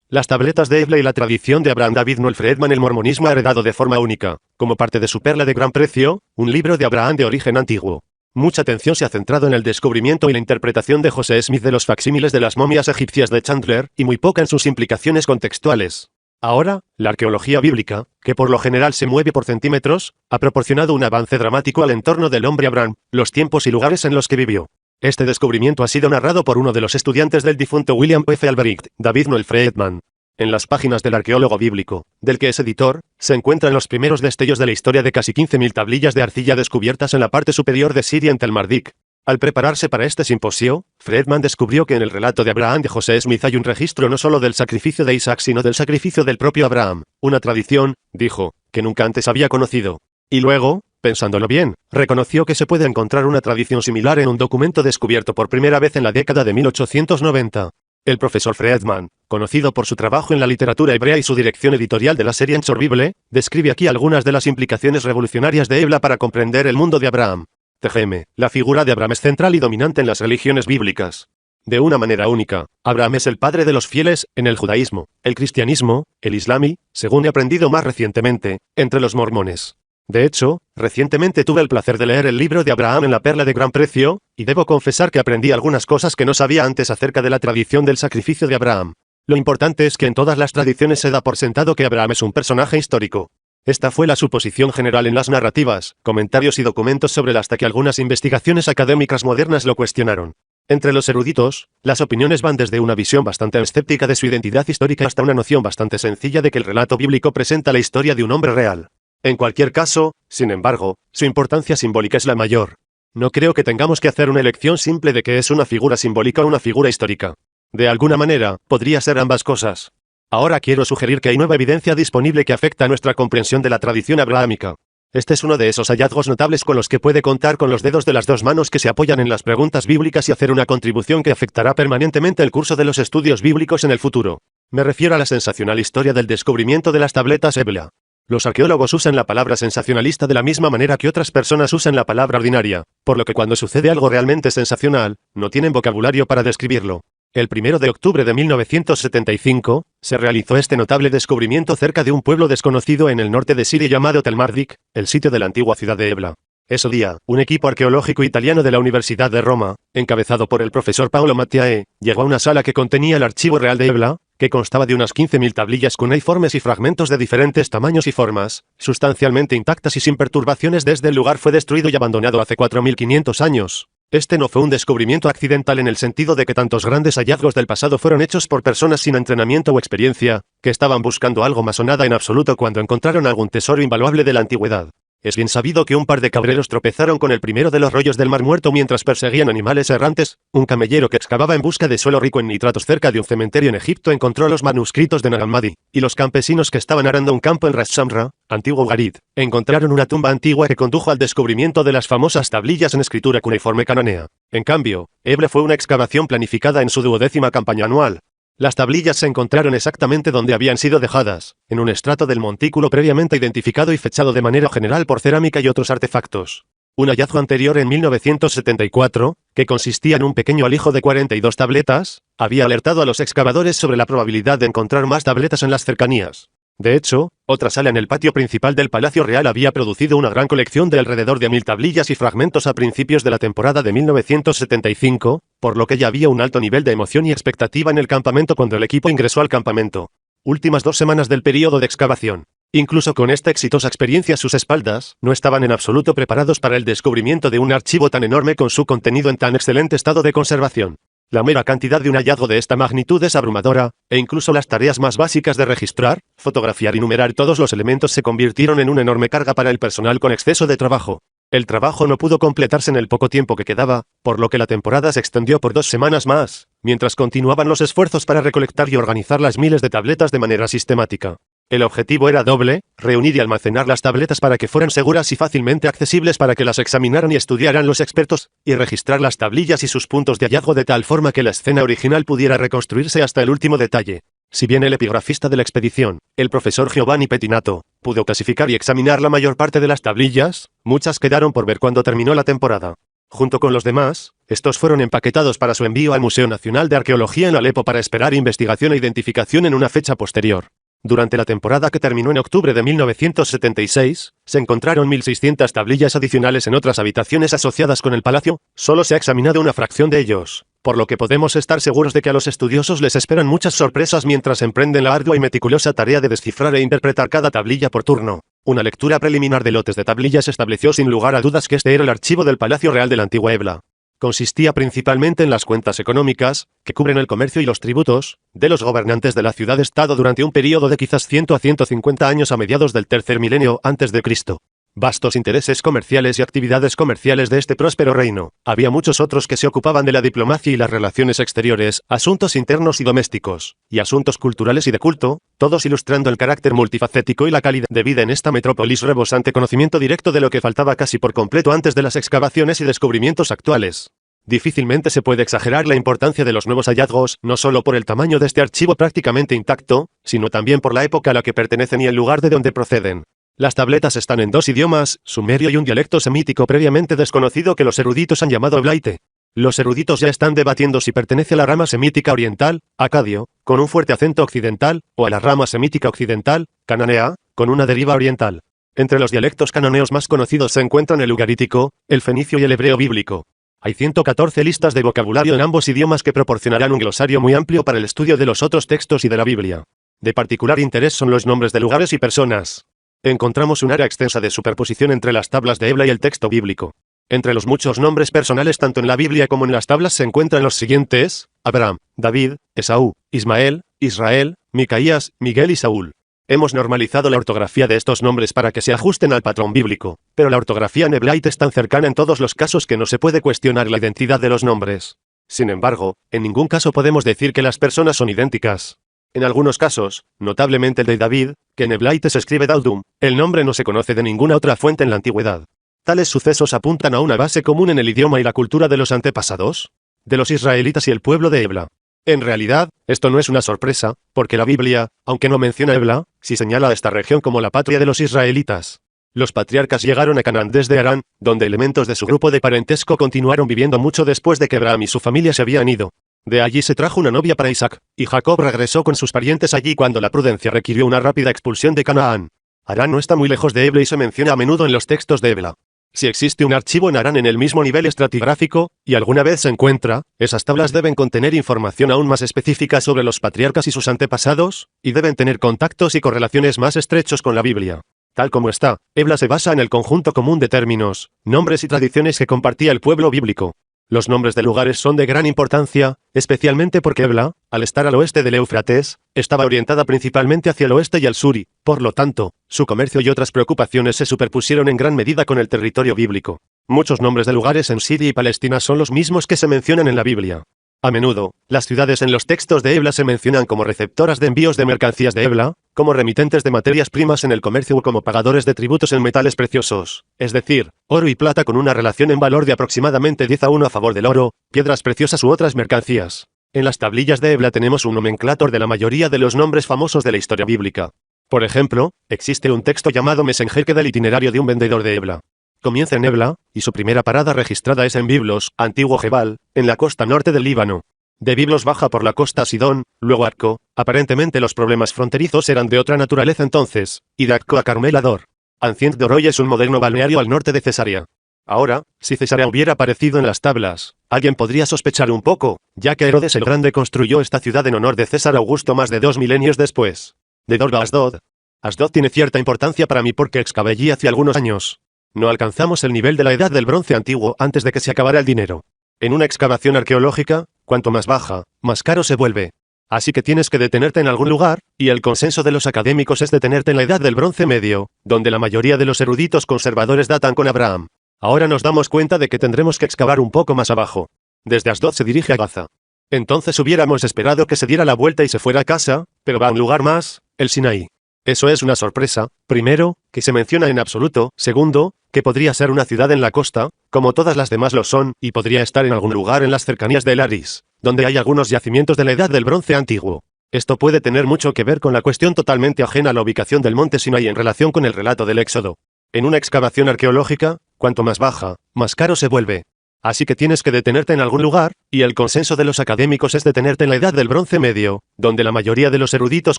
Las tabletas de Ebla y la tradición de Abraham David Noel Friedman. El mormonismo ha heredado de forma única, como parte de su perla de gran precio, un libro de Abraham de origen antiguo. Mucha atención se ha centrado en el descubrimiento y la interpretación de José Smith de los facsímiles de las momias egipcias de Chandler, y muy poca en sus implicaciones contextuales. Ahora, la arqueología bíblica, que por lo general se mueve por centímetros, ha proporcionado un avance dramático al entorno del hombre Abraham, los tiempos y lugares en los que vivió. Este descubrimiento ha sido narrado por uno de los estudiantes del difunto William F. Albrecht, David Noel Friedman. En las páginas del arqueólogo bíblico, del que es editor, se encuentran los primeros destellos de la historia de casi 15.000 tablillas de arcilla descubiertas en la parte superior de Siria en Tel Mardik. Al prepararse para este simposio, Friedman descubrió que en el relato de Abraham de José Smith hay un registro no solo del sacrificio de Isaac sino del sacrificio del propio Abraham, una tradición, dijo, que nunca antes había conocido. Y luego, pensándolo bien, reconoció que se puede encontrar una tradición similar en un documento descubierto por primera vez en la década de 1890. El profesor Friedman, conocido por su trabajo en la literatura hebrea y su dirección editorial de la serie Ensor Bible, describe aquí algunas de las implicaciones revolucionarias de Ebla para comprender el mundo de Abraham. TGM, la figura de Abraham es central y dominante en las religiones bíblicas. De una manera única, Abraham es el padre de los fieles, en el judaísmo, el cristianismo, el islam y, según he aprendido más recientemente, entre los mormones. De hecho, recientemente tuve el placer de leer el libro de Abraham en la perla de gran precio, y debo confesar que aprendí algunas cosas que no sabía antes acerca de la tradición del sacrificio de Abraham. Lo importante es que en todas las tradiciones se da por sentado que Abraham es un personaje histórico. Esta fue la suposición general en las narrativas, comentarios y documentos sobre él hasta que algunas investigaciones académicas modernas lo cuestionaron. Entre los eruditos, las opiniones van desde una visión bastante escéptica de su identidad histórica hasta una noción bastante sencilla de que el relato bíblico presenta la historia de un hombre real. En cualquier caso, sin embargo, su importancia simbólica es la mayor. No creo que tengamos que hacer una elección simple de que es una figura simbólica o una figura histórica. De alguna manera, podría ser ambas cosas. Ahora quiero sugerir que hay nueva evidencia disponible que afecta a nuestra comprensión de la tradición abrahámica. Este es uno de esos hallazgos notables con los que puede contar con los dedos de las dos manos que se apoyan en las preguntas bíblicas y hacer una contribución que afectará permanentemente el curso de los estudios bíblicos en el futuro. Me refiero a la sensacional historia del descubrimiento de las tabletas Ebla. Los arqueólogos usan la palabra sensacionalista de la misma manera que otras personas usan la palabra ordinaria, por lo que cuando sucede algo realmente sensacional, no tienen vocabulario para describirlo. El 1 de octubre de 1975, se realizó este notable descubrimiento cerca de un pueblo desconocido en el norte de Siria llamado Tel Mardik, el sitio de la antigua ciudad de Ebla. Ese día, un equipo arqueológico italiano de la Universidad de Roma, encabezado por el profesor Paolo Mattiae, llegó a una sala que contenía el archivo real de Ebla, que constaba de unas 15.000 tablillas cuneiformes y fragmentos de diferentes tamaños y formas, sustancialmente intactas y sin perturbaciones desde el lugar fue destruido y abandonado hace 4.500 años. Este no fue un descubrimiento accidental en el sentido de que tantos grandes hallazgos del pasado fueron hechos por personas sin entrenamiento o experiencia, que estaban buscando algo más o nada en absoluto cuando encontraron algún tesoro invaluable de la antigüedad. Es bien sabido que un par de cabreros tropezaron con el primero de los rollos del Mar Muerto mientras perseguían animales errantes. Un camellero que excavaba en busca de suelo rico en nitratos cerca de un cementerio en Egipto encontró los manuscritos de Nag Hammadi, y los campesinos que estaban arando un campo en Ras Shamra, antiguo Ugarit, encontraron una tumba antigua que condujo al descubrimiento de las famosas tablillas en escritura cuneiforme cananea. En cambio, Ebla fue una excavación planificada en su 12ª campaña anual. Las tablillas se encontraron exactamente donde habían sido dejadas, en un estrato del montículo previamente identificado y fechado de manera general por cerámica y otros artefactos. Un hallazgo anterior en 1974, que consistía en un pequeño alijo de 42 tabletas, había alertado a los excavadores sobre la probabilidad de encontrar más tabletas en las cercanías. De hecho, otra sala en el patio principal del Palacio Real había producido una gran colección de alrededor de 1000 tablillas y fragmentos a principios de la temporada de 1975, por lo que ya había un alto nivel de emoción y expectativa en el campamento cuando el equipo ingresó al campamento. Últimas 2 semanas del período de excavación. Incluso con esta exitosa experiencia a sus espaldas, no estaban en absoluto preparados para el descubrimiento de un archivo tan enorme con su contenido en tan excelente estado de conservación. La mera cantidad de un hallazgo de esta magnitud es abrumadora, e incluso las tareas más básicas de registrar, fotografiar y numerar todos los elementos se convirtieron en una enorme carga para el personal con exceso de trabajo. El trabajo no pudo completarse en el poco tiempo que quedaba, por lo que la temporada se extendió por 2 semanas más, mientras continuaban los esfuerzos para recolectar y organizar las miles de tabletas de manera sistemática. El objetivo era doble: reunir y almacenar las tabletas para que fueran seguras y fácilmente accesibles para que las examinaran y estudiaran los expertos, y registrar las tablillas y sus puntos de hallazgo de tal forma que la escena original pudiera reconstruirse hasta el último detalle. Si bien el epigrafista de la expedición, el profesor Giovanni Pettinato, pudo clasificar y examinar la mayor parte de las tablillas, muchas quedaron por ver cuando terminó la temporada. Junto con los demás, estos fueron empaquetados para su envío al Museo Nacional de Arqueología en Alepo para esperar investigación e identificación en una fecha posterior. Durante la temporada que terminó en octubre de 1976, se encontraron 1.600 tablillas adicionales en otras habitaciones asociadas con el palacio. Solo se ha examinado una fracción de ellos, por lo que podemos estar seguros de que a los estudiosos les esperan muchas sorpresas mientras emprenden la ardua y meticulosa tarea de descifrar e interpretar cada tablilla por turno. Una lectura preliminar de lotes de tablillas estableció sin lugar a dudas que este era el archivo del Palacio Real de la antigua Ebla. Consistía principalmente en las cuentas económicas, que cubren el comercio y los tributos, de los gobernantes de la ciudad-estado durante un período de quizás 100 a 150 años a mediados del tercer milenio antes de Cristo. Vastos intereses comerciales y actividades comerciales de este próspero reino. Había muchos otros que se ocupaban de la diplomacia y las relaciones exteriores, asuntos internos y domésticos, y asuntos culturales y de culto, todos ilustrando el carácter multifacético y la calidad de vida en esta metrópolis rebosante conocimiento directo de lo que faltaba casi por completo antes de las excavaciones y descubrimientos actuales. Difícilmente se puede exagerar la importancia de los nuevos hallazgos, no solo por el tamaño de este archivo prácticamente intacto, sino también por la época a la que pertenecen y el lugar de donde proceden. Las tabletas están en dos idiomas, sumerio y un dialecto semítico previamente desconocido que los eruditos han llamado eblaite. Los eruditos ya están debatiendo si pertenece a la rama semítica oriental, acadio, con un fuerte acento occidental, o a la rama semítica occidental, cananea, con una deriva oriental. Entre los dialectos cananeos más conocidos se encuentran el ugarítico, el fenicio y el hebreo bíblico. Hay 114 listas de vocabulario en ambos idiomas que proporcionarán un glosario muy amplio para el estudio de los otros textos y de la Biblia. De particular interés son los nombres de lugares y personas. Encontramos un área extensa de superposición entre las tablas de Ebla y el texto bíblico. Entre los muchos nombres personales tanto en la Biblia como en las tablas se encuentran los siguientes: Abraham, David, Esaú, Ismael, Israel, Micaías, Miguel y Saúl. Hemos normalizado la ortografía de estos nombres para que se ajusten al patrón bíblico, pero la ortografía en eblaite es tan cercana en todos los casos que no se puede cuestionar la identidad de los nombres. Sin embargo, en ningún caso podemos decir que las personas son idénticas. En algunos casos, notablemente el de David, que en eblaite se escribe Daudum, el nombre no se conoce de ninguna otra fuente en la antigüedad. Tales sucesos apuntan a una base común en el idioma y la cultura de los antepasados, de los israelitas y el pueblo de Ebla. En realidad, esto no es una sorpresa, porque la Biblia, aunque no menciona Ebla, sí señala a esta región como la patria de los israelitas. Los patriarcas llegaron a Canaán desde Harán, donde elementos de su grupo de parentesco continuaron viviendo mucho después de que Abraham y su familia se habían ido. De allí se trajo una novia para Isaac, y Jacob regresó con sus parientes allí cuando la prudencia requirió una rápida expulsión de Canaán. Harán no está muy lejos de Ebla y se menciona a menudo en los textos de Ebla. Si existe un archivo en Harán en el mismo nivel estratigráfico, y alguna vez se encuentra, esas tablas deben contener información aún más específica sobre los patriarcas y sus antepasados, y deben tener contactos y correlaciones más estrechos con la Biblia. Tal como está, Ebla se basa en el conjunto común de términos, nombres y tradiciones que compartía el pueblo bíblico. Los nombres de lugares son de gran importancia, especialmente porque Ebla, al estar al oeste del Éufrates, estaba orientada principalmente hacia el oeste y al sur y, por lo tanto, su comercio y otras preocupaciones se superpusieron en gran medida con el territorio bíblico. Muchos nombres de lugares en Siria y Palestina son los mismos que se mencionan en la Biblia. A menudo, las ciudades en los textos de Ebla se mencionan como receptoras de envíos de mercancías de Ebla, como remitentes de materias primas en el comercio o como pagadores de tributos en metales preciosos, es decir, oro y plata con una relación en valor de aproximadamente 10 a 1 a favor del oro, piedras preciosas u otras mercancías. En las tablillas de Ebla tenemos un nomenclátor de la mayoría de los nombres famosos de la historia bíblica. Por ejemplo, existe un texto llamado Mesenger que da el itinerario de un vendedor de Ebla. Comienza en Ebla, y su primera parada registrada es en Biblos, antiguo Jebal, en la costa norte del Líbano. De Biblos baja por la costa a Sidón, luego a Arco. Aparentemente los problemas fronterizos eran de otra naturaleza entonces, y de Arco a Carmel a Dor. Ancient de Oroy es un moderno balneario al norte de Cesarea. Ahora, si Cesarea hubiera aparecido en las tablas, alguien podría sospechar un poco, ya que Herodes el Grande construyó esta ciudad en honor de César Augusto más de 2 milenios después. De Dor a Asdod. Asdod tiene cierta importancia para mí porque excavé allí hace algunos años. No alcanzamos el nivel de la Edad del Bronce antiguo antes de que se acabara el dinero. En una excavación arqueológica, cuanto más baja, más caro se vuelve. Así que tienes que detenerte en algún lugar, y el consenso de los académicos es detenerte en la Edad del Bronce Medio, donde la mayoría de los eruditos conservadores datan con Abraham. Ahora nos damos cuenta de que tendremos que excavar un poco más abajo. Desde Asdod se dirige a Gaza. Entonces hubiéramos esperado que se diera la vuelta y se fuera a casa, pero va a un lugar más, el Sinaí. Eso es una sorpresa. Primero, que se menciona en absoluto. Segundo, que podría ser una ciudad en la costa, como todas las demás lo son, y podría estar en algún lugar en las cercanías de Laris, donde hay algunos yacimientos de la Edad del Bronce antiguo. Esto puede tener mucho que ver con la cuestión totalmente ajena a la ubicación del monte Sinaí en relación con el relato del Éxodo. En una excavación arqueológica, cuanto más baja, más caro se vuelve. Así que tienes que detenerte en algún lugar, y el consenso de los académicos es detenerte en la Edad del Bronce Medio, donde la mayoría de los eruditos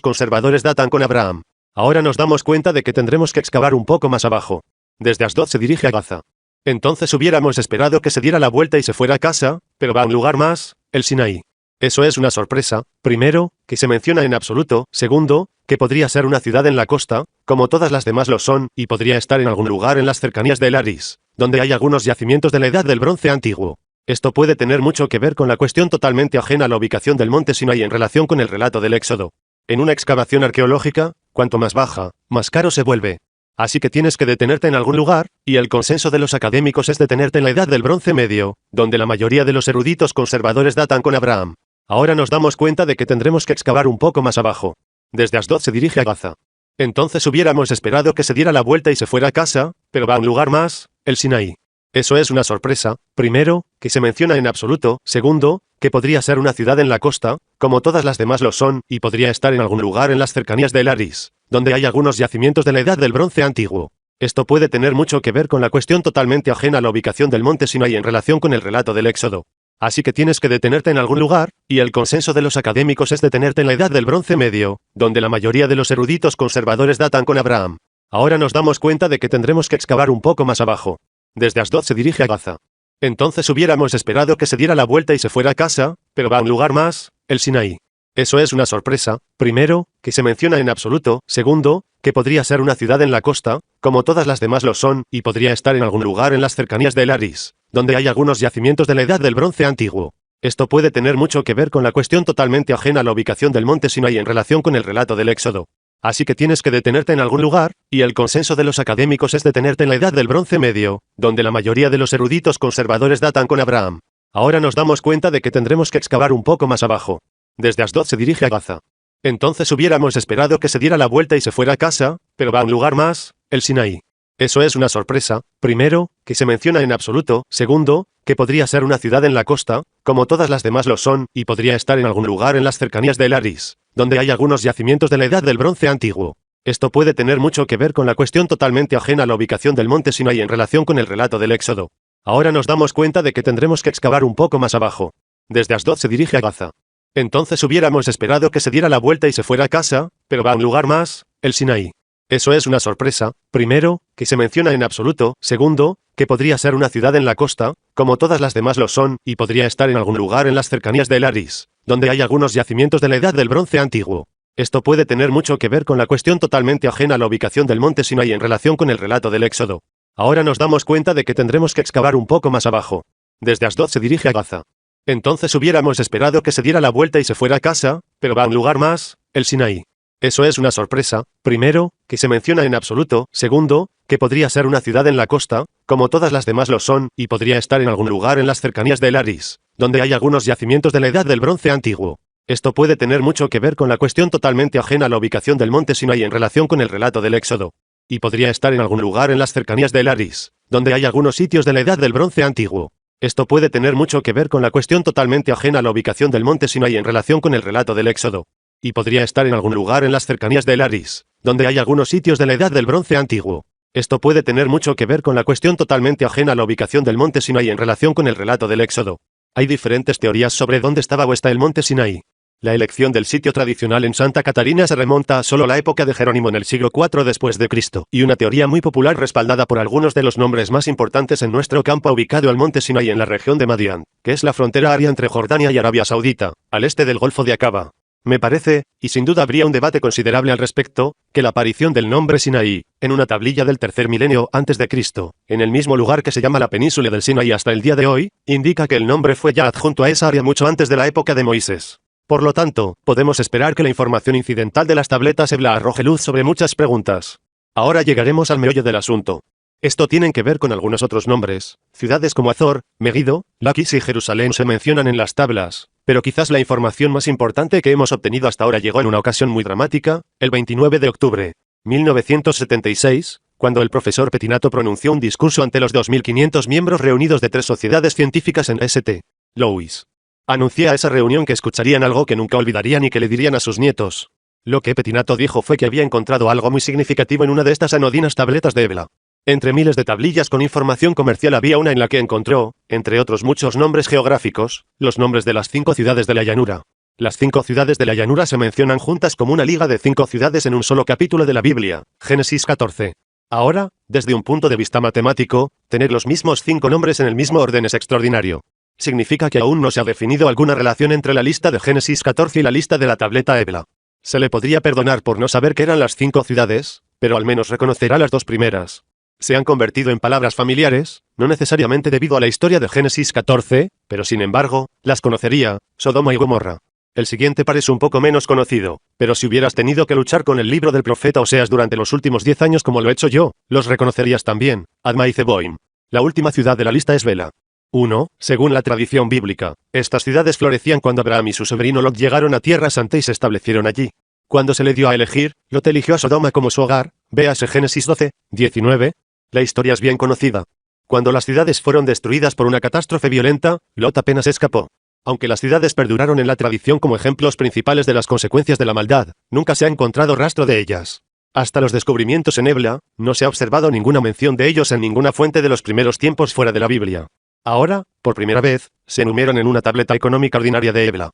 conservadores datan con Abraham. Ahora nos damos cuenta de que tendremos que excavar un poco más abajo. Desde Asdod se dirige a Gaza. Entonces hubiéramos esperado que se diera la vuelta y se fuera a casa, pero va a un lugar más, el Sinaí. Eso es una sorpresa. Primero, que se menciona en absoluto. Segundo, que podría ser una ciudad en la costa, como todas las demás lo son, y podría estar en algún lugar en las cercanías de Laris, donde hay algunos yacimientos de la Edad del Bronce antiguo. Esto puede tener mucho que ver con la cuestión totalmente ajena a la ubicación del monte Sinaí en relación con el relato del Éxodo. En una excavación arqueológica, cuanto más baja, más caro se vuelve. Así que tienes que detenerte en algún lugar, y el consenso de los académicos es detenerte en la Edad del Bronce Medio, donde la mayoría de los eruditos conservadores datan con Abraham. Ahora nos damos cuenta de que tendremos que excavar un poco más abajo. Desde Asdod se dirige a Gaza. Entonces hubiéramos esperado que se diera la vuelta y se fuera a casa, pero va a un lugar más, el Sinaí. Eso es una sorpresa. Primero, que se menciona en absoluto. Segundo, que podría ser una ciudad en la costa, como todas las demás lo son, y podría estar en algún lugar en las cercanías de Laris, donde hay algunos yacimientos de la Edad del Bronce antiguo. Esto puede tener mucho que ver con la cuestión totalmente ajena a la ubicación del monte Sinaí en relación con el relato del Éxodo. Así que tienes que detenerte en algún lugar, y el consenso de los académicos es detenerte en la Edad del Bronce Medio, donde la mayoría de los eruditos conservadores datan con Abraham. Ahora nos damos cuenta de que tendremos que excavar un poco más abajo. Desde Asdod se dirige a Gaza. Entonces hubiéramos esperado que se diera la vuelta y se fuera a casa, pero va a un lugar más, el Sinaí. Eso es una sorpresa. Primero, que se menciona en absoluto. Segundo, que podría ser una ciudad en la costa, como todas las demás lo son, y podría estar en algún lugar en las cercanías de Laris, donde hay algunos yacimientos de la Edad del Bronce antiguo. Esto puede tener mucho que ver con la cuestión totalmente ajena a la ubicación del monte Sinaí en relación con el relato del Éxodo. Así que tienes que detenerte en algún lugar, y el consenso de los académicos es detenerte en la Edad del Bronce Medio, donde la mayoría de los eruditos conservadores datan con Abraham. Ahora nos damos cuenta de que tendremos que excavar un poco más abajo. Desde Asdod se dirige a Gaza. Entonces hubiéramos esperado que se diera la vuelta y se fuera a casa, pero va a un lugar más, el Sinaí. Eso es una sorpresa. Primero, que se menciona en absoluto. Segundo, que podría ser una ciudad en la costa, como todas las demás lo son, y podría estar en algún lugar en las cercanías de Laris, donde hay algunos yacimientos de la Edad del Bronce antiguo. Esto puede tener mucho que ver con la cuestión totalmente ajena a la ubicación del monte Sinaí en relación con el relato del Éxodo. Ahora nos damos cuenta de que tendremos que excavar un poco más abajo. Desde Asdod se dirige a Gaza. Entonces hubiéramos esperado que se diera la vuelta y se fuera a casa, pero va a un lugar más, el Sinaí. Eso es una sorpresa. Primero, que se menciona en absoluto. Segundo, que podría ser una ciudad en la costa, como todas las demás lo son, y podría estar en algún lugar en las cercanías de Laris, donde hay algunos yacimientos de la Edad del Bronce antiguo. Esto puede tener mucho que ver con la cuestión totalmente ajena a la ubicación del monte Sinaí en relación con el relato del Éxodo. Ahora nos damos cuenta de que tendremos que excavar un poco más abajo. Desde Asdod se dirige a Gaza. Entonces hubiéramos esperado que se diera la vuelta y se fuera a casa, pero va a un lugar más, el Sinaí. Eso es una sorpresa. Primero, que se menciona en absoluto. Segundo, que podría ser una ciudad en la costa, como todas las demás lo son, y podría estar en algún lugar en las cercanías de Laris, donde hay algunos yacimientos de la Edad del Bronce antiguo. Esto puede tener mucho que ver con la cuestión totalmente ajena a la ubicación del monte Sinaí en relación con el relato del Éxodo. Y podría estar en algún lugar en las cercanías de Laris, donde hay algunos sitios de la Edad del Bronce antiguo. Esto puede tener mucho que ver con la cuestión totalmente ajena a la ubicación del monte Sinaí en relación con el relato del Éxodo. Y podría estar en algún lugar en las cercanías de Laris, donde hay algunos sitios de la Edad del Bronce antiguo. Esto puede tener mucho que ver con la cuestión totalmente ajena a la ubicación del monte Sinaí en relación con el relato del Éxodo. Hay diferentes teorías sobre dónde estaba o está el monte Sinaí. La elección del sitio tradicional en Santa Catarina se remonta a solo la época de Jerónimo en el siglo IV después de Cristo, y una teoría muy popular respaldada por algunos de los nombres más importantes en nuestro campo ha ubicado al monte Sinaí en la región de Madián, que es la frontera aria entre Jordania y Arabia Saudita, al este del Golfo de Aqaba. Me parece, y sin duda habría un debate considerable al respecto, que la aparición del nombre Sinaí, en una tablilla del tercer milenio antes de Cristo, en el mismo lugar que se llama la península del Sinaí hasta el día de hoy, indica que el nombre fue ya adjunto a esa área mucho antes de la época de Moisés. Por lo tanto, podemos esperar que la información incidental de las tabletas Ebla arroje luz sobre muchas preguntas. Ahora llegaremos al meollo del asunto. Esto tiene que ver con algunos otros nombres. Ciudades como Azor, Megido, Laquis y Jerusalén se mencionan en las tablas, Pero quizás la información más importante que hemos obtenido hasta ahora llegó en una ocasión muy dramática, el 29 de octubre, 1976, cuando el profesor Pettinato pronunció un discurso ante los 2.500 miembros reunidos de 3 sociedades científicas en St. Louis. Anuncié a esa reunión que escucharían algo que nunca olvidarían y que le dirían a sus nietos. Lo que Pettinato dijo fue que había encontrado algo muy significativo en una de estas anodinas tabletas de Ebla. Entre miles de tablillas con información comercial había una en la que encontró, entre otros muchos nombres geográficos, los nombres de las 5 ciudades de la llanura. Las 5 ciudades de la llanura se mencionan juntas como una liga de 5 ciudades en un solo capítulo de la Biblia, Génesis 14. Ahora, desde un punto de vista matemático, tener los mismos 5 nombres en el mismo orden es extraordinario. Significa que aún no se ha definido alguna relación entre la lista de Génesis 14 y la lista de la tableta Ebla. Se le podría perdonar por no saber qué eran las 5 ciudades, pero al menos reconocerá las 2 primeras. Se han convertido en palabras familiares, no necesariamente debido a la historia de Génesis 14, pero sin embargo, las conocería, Sodoma y Gomorra. El siguiente parece un poco menos conocido, pero si hubieras tenido que luchar con el libro del profeta Oseas durante los últimos 10 años como lo he hecho yo, los reconocerías también, Adma y Zeboim. La última ciudad de la lista es Bela. 1. Según la tradición bíblica, estas ciudades florecían cuando Abraham y su sobrino Lot llegaron a Tierra Santa y se establecieron allí. Cuando se le dio a elegir, Lot eligió a Sodoma como su hogar, véase Génesis 12, 19. La historia es bien conocida. Cuando las ciudades fueron destruidas por una catástrofe violenta, Lot apenas escapó. Aunque las ciudades perduraron en la tradición como ejemplos principales de las consecuencias de la maldad, nunca se ha encontrado rastro de ellas. Hasta los descubrimientos en Ebla, no se ha observado ninguna mención de ellos en ninguna fuente de los primeros tiempos fuera de la Biblia. Ahora, por primera vez, se enumeran en una tableta económica ordinaria de Ebla.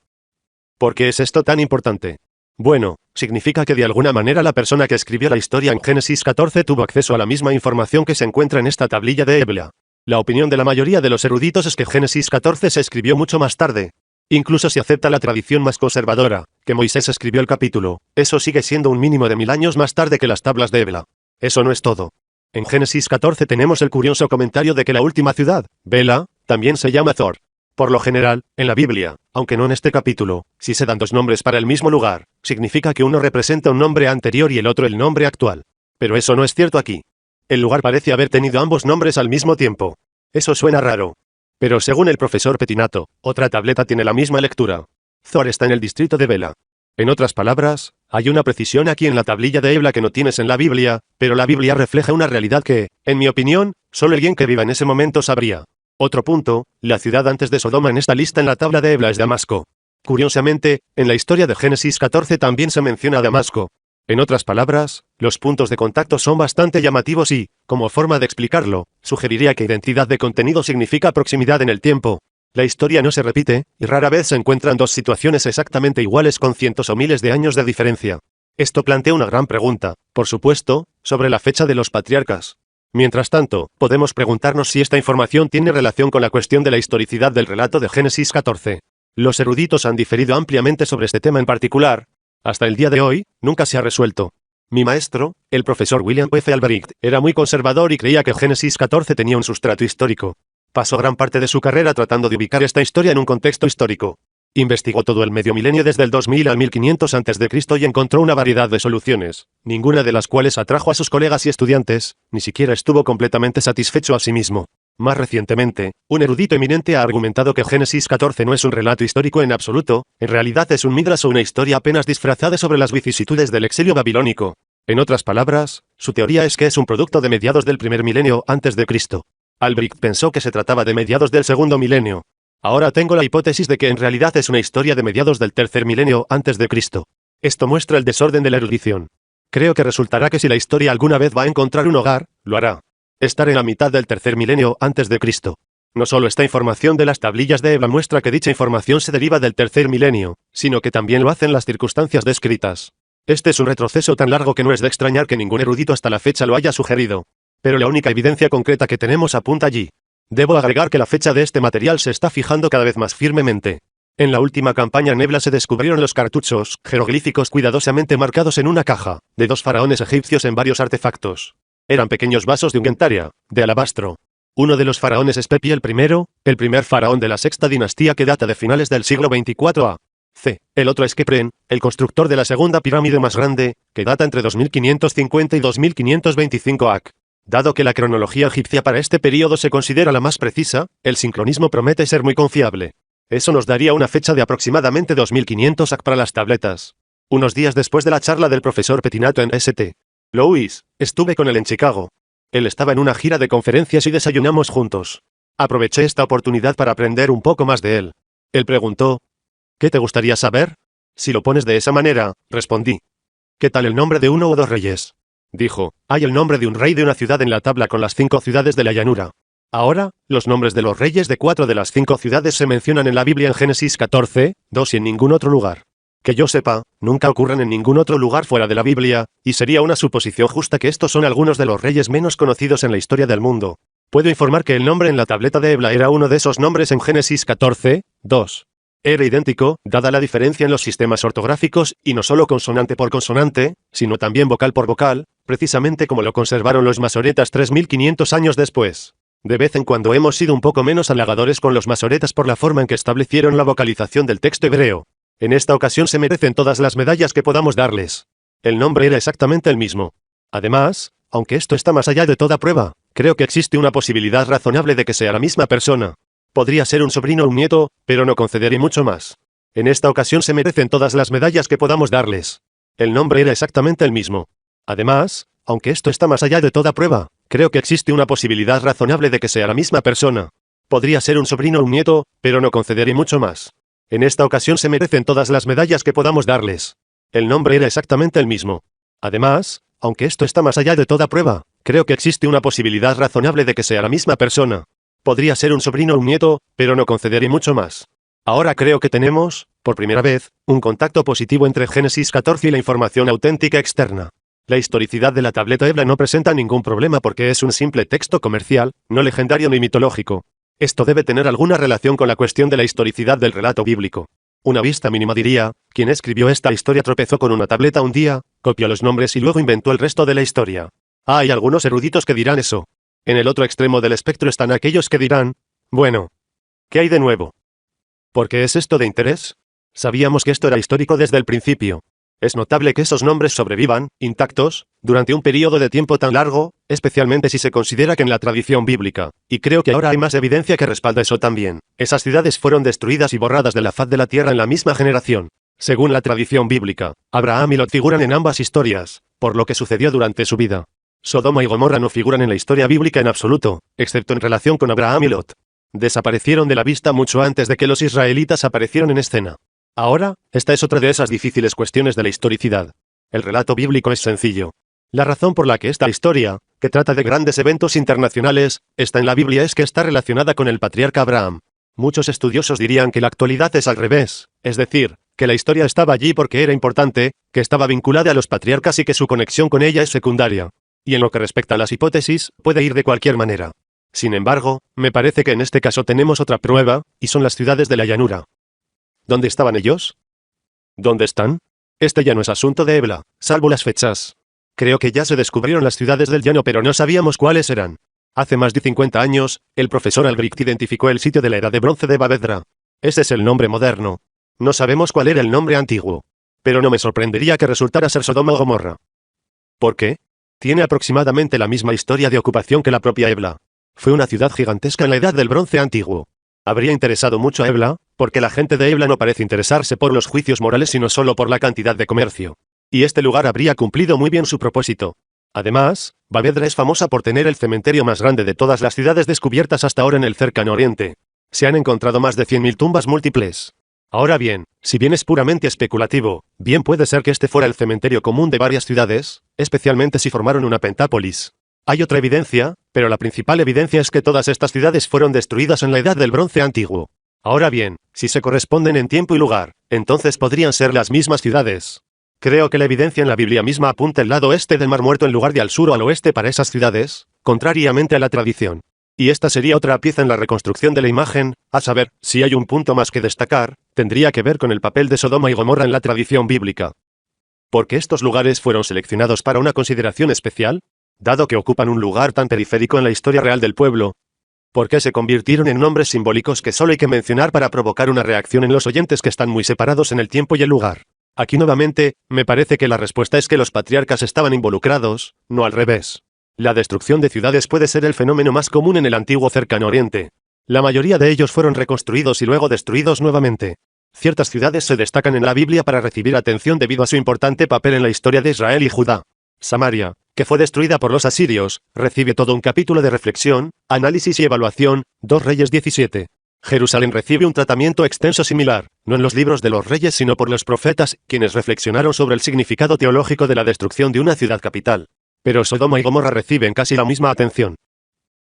¿Por qué es esto tan importante? Bueno, significa que de alguna manera la persona que escribió la historia en Génesis 14 tuvo acceso a la misma información que se encuentra en esta tablilla de Ebla. La opinión de la mayoría de los eruditos es que Génesis 14 se escribió mucho más tarde. Incluso si acepta la tradición más conservadora, que Moisés escribió el capítulo, eso sigue siendo un mínimo de 1000 años más tarde que las tablas de Ebla. Eso no es todo. En Génesis 14 tenemos el curioso comentario de que la última ciudad, Bela, también se llama Zor. Por lo general, en la Biblia, aunque no en este capítulo, si se dan 2 nombres para el mismo lugar, significa que uno representa un nombre anterior y el otro el nombre actual. Pero eso no es cierto aquí. El lugar parece haber tenido ambos nombres al mismo tiempo. Eso suena raro. Pero según el profesor Pettinato, otra tableta tiene la misma lectura. Zor está en el distrito de Bela. En otras palabras, hay una precisión aquí en la tablilla de Ebla que no tienes en la Biblia, pero la Biblia refleja una realidad que, en mi opinión, solo alguien que viva en ese momento sabría. Otro punto, la ciudad antes de Sodoma en esta lista en la tabla de Ebla es Damasco. Curiosamente, en la historia de Génesis 14 también se menciona a Damasco. En otras palabras, los puntos de contacto son bastante llamativos y, como forma de explicarlo, sugeriría que identidad de contenido significa proximidad en el tiempo. La historia no se repite, y rara vez se encuentran 2 situaciones exactamente iguales con cientos o miles de años de diferencia. Esto plantea una gran pregunta, por supuesto, sobre la fecha de los patriarcas. Mientras tanto, podemos preguntarnos si esta información tiene relación con la cuestión de la historicidad del relato de Génesis 14. Los eruditos han diferido ampliamente sobre este tema en particular. Hasta el día de hoy, nunca se ha resuelto. Mi maestro, el profesor William F. Albrecht, era muy conservador y creía que Génesis 14 tenía un sustrato histórico. Pasó gran parte de su carrera tratando de ubicar esta historia en un contexto histórico. Investigó todo el medio milenio desde el 2000 al 1500 a.C. y encontró una variedad de soluciones, ninguna de las cuales atrajo a sus colegas y estudiantes, ni siquiera estuvo completamente satisfecho a sí mismo. Más recientemente, un erudito eminente ha argumentado que Génesis 14 no es un relato histórico en absoluto, en realidad es un midrash o una historia apenas disfrazada sobre las vicisitudes del exilio babilónico. En otras palabras, su teoría es que es un producto de mediados del primer milenio antes de Cristo. Albrecht pensó que se trataba de mediados del segundo milenio. Ahora tengo la hipótesis de que en realidad es una historia de mediados del tercer milenio antes de Cristo. Esto muestra el desorden de la erudición. Creo que resultará que si la historia alguna vez va a encontrar un hogar, lo hará. Estar en la mitad del tercer milenio antes de Cristo. No solo esta información de las tablillas de Ebla muestra que dicha información se deriva del tercer milenio, sino que también lo hacen las circunstancias descritas. Este es un retroceso tan largo que no es de extrañar que ningún erudito hasta la fecha lo haya sugerido. Pero la única evidencia concreta que tenemos apunta allí. Debo agregar que la fecha de este material se está fijando cada vez más firmemente. En la última campaña en Ebla se descubrieron los cartuchos, jeroglíficos cuidadosamente marcados en una caja, de 2 faraones egipcios en varios artefactos. Eran pequeños vasos de ungentaria, de alabastro. Uno de los faraones es Pepi el primer faraón de la sexta dinastía que data de finales del siglo 24 a.C. El otro es Kepren, el constructor de la segunda pirámide más grande, que data entre 2550 y 2525 AC. Dado que la cronología egipcia para este período se considera la más precisa, el sincronismo promete ser muy confiable. Eso nos daría una fecha de aproximadamente 2500 AC para las tabletas. Unos días después de la charla del profesor Petinato en St. Louis, estuve con él en Chicago. Él estaba en una gira de conferencias y desayunamos juntos. Aproveché esta oportunidad para aprender un poco más de él. Él preguntó, ¿qué te gustaría saber? Si lo pones de esa manera, respondí. ¿Qué tal el nombre de uno o dos reyes? Dijo, hay el nombre de un rey de una ciudad en la tabla con las 5 ciudades de la llanura. Ahora, los nombres de los reyes de 4 de las 5 ciudades se mencionan en la Biblia en Génesis 14, 2 y en ningún otro lugar. Que yo sepa, nunca ocurren en ningún otro lugar fuera de la Biblia, y sería una suposición justa que estos son algunos de los reyes menos conocidos en la historia del mundo. Puedo informar que el nombre en la tableta de Ebla era uno de esos nombres en Génesis 14, 2. Era idéntico, dada la diferencia en los sistemas ortográficos, y no solo consonante por consonante, sino también vocal por vocal, precisamente como lo conservaron los masoretas 3500 años después. De vez en cuando hemos sido un poco menos halagadores con los masoretas por la forma en que establecieron la vocalización del texto hebreo. En esta ocasión se merecen todas las medallas que podamos darles. El nombre era exactamente el mismo. Además, aunque esto está más allá de toda prueba, creo que existe una posibilidad razonable de que sea la misma persona. Podría ser un sobrino o un nieto, pero no concederé mucho más. En esta ocasión se merecen todas las medallas que podamos darles. El nombre era exactamente el mismo. Además, aunque esto está más allá de toda prueba, creo que existe una posibilidad razonable de que sea la misma persona. Podría ser un sobrino o un nieto, pero no concederé mucho más. En esta ocasión se merecen todas las medallas que podamos darles. El nombre era exactamente el mismo. Además, aunque esto está más allá de toda prueba, creo que existe una posibilidad razonable de que sea la misma persona. Podría ser un sobrino o un nieto, pero no concederé mucho más. Ahora creo que tenemos, por primera vez, un contacto positivo entre Génesis 14 y la información auténtica externa. La historicidad de la tableta Ebla no presenta ningún problema porque es un simple texto comercial, no legendario ni mitológico. Esto debe tener alguna relación con la cuestión de la historicidad del relato bíblico. Una vista mínima diría, quien escribió esta historia tropezó con una tableta un día, copió los nombres y luego inventó el resto de la historia. Hay algunos eruditos que dirán eso. En el otro extremo del espectro están aquellos que dirán, bueno, ¿qué hay de nuevo? ¿Por qué es esto de interés? Sabíamos que esto era histórico desde el principio. Es notable que esos nombres sobrevivan, intactos, durante un periodo de tiempo tan largo, especialmente si se considera que en la tradición bíblica, y creo que ahora hay más evidencia que respalda eso también, esas ciudades fueron destruidas y borradas de la faz de la tierra en la misma generación. Según la tradición bíblica, Abraham y Lot figuran en ambas historias, por lo que sucedió durante su vida. Sodoma y Gomorra no figuran en la historia bíblica en absoluto, excepto en relación con Abraham y Lot. Desaparecieron de la vista mucho antes de que los israelitas aparecieron en escena. Ahora, esta es otra de esas difíciles cuestiones de la historicidad. El relato bíblico es sencillo. La razón por la que esta historia, que trata de grandes eventos internacionales, está en la Biblia es que está relacionada con el patriarca Abraham. Muchos estudiosos dirían que la actualidad es al revés, es decir, que la historia estaba allí porque era importante, que estaba vinculada a los patriarcas y que su conexión con ella es secundaria. Y en lo que respecta a las hipótesis, puede ir de cualquier manera. Sin embargo, me parece que en este caso tenemos otra prueba, y son las ciudades de la llanura. ¿Dónde estaban ellos? ¿Dónde están? Este ya no es asunto de Ebla, salvo las fechas. Creo que ya se descubrieron las ciudades del llano pero no sabíamos cuáles eran. Hace más de 50 años, el profesor Albrecht identificó el sitio de la Era de Bronce de Bavedra. Ese es el nombre moderno. No sabemos cuál era el nombre antiguo. Pero no me sorprendería que resultara ser Sodoma o Gomorra. ¿Por qué? Tiene aproximadamente la misma historia de ocupación que la propia Ebla. Fue una ciudad gigantesca en la Edad del Bronce antiguo. Habría interesado mucho a Ebla, porque la gente de Ebla no parece interesarse por los juicios morales sino solo por la cantidad de comercio. Y este lugar habría cumplido muy bien su propósito. Además, Bavedra es famosa por tener el cementerio más grande de todas las ciudades descubiertas hasta ahora en el cercano oriente. Se han encontrado más de 100.000 tumbas múltiples. Ahora bien, si bien es puramente especulativo, bien puede ser que este fuera el cementerio común de varias ciudades, especialmente si formaron una pentápolis. Hay otra evidencia, pero la principal evidencia es que todas estas ciudades fueron destruidas en la Edad del Bronce antiguo. Ahora bien, si se corresponden en tiempo y lugar, entonces podrían ser las mismas ciudades. Creo que la evidencia en la Biblia misma apunta al lado este del Mar Muerto en lugar de al sur o al oeste para esas ciudades, contrariamente a la tradición. Y esta sería otra pieza en la reconstrucción de la imagen, a saber, si hay un punto más que destacar, tendría que ver con el papel de Sodoma y Gomorra en la tradición bíblica. ¿Por qué estos lugares fueron seleccionados para una consideración especial? Dado que ocupan un lugar tan periférico en la historia real del pueblo, ¿por qué se convirtieron en nombres simbólicos que solo hay que mencionar para provocar una reacción en los oyentes que están muy separados en el tiempo y el lugar? Aquí nuevamente, me parece que la respuesta es que los patriarcas estaban involucrados, no al revés. La destrucción de ciudades puede ser el fenómeno más común en el antiguo Cercano Oriente. La mayoría de ellos fueron reconstruidos y luego destruidos nuevamente. Ciertas ciudades se destacan en la Biblia para recibir atención debido a su importante papel en la historia de Israel y Judá. Samaria, que fue destruida por los asirios, recibe todo un capítulo de reflexión, análisis y evaluación. 2 Reyes 17. Jerusalén recibe un tratamiento extenso similar, no en los libros de los reyes sino por los profetas, quienes reflexionaron sobre el significado teológico de la destrucción de una ciudad capital. Pero Sodoma y Gomorra reciben casi la misma atención.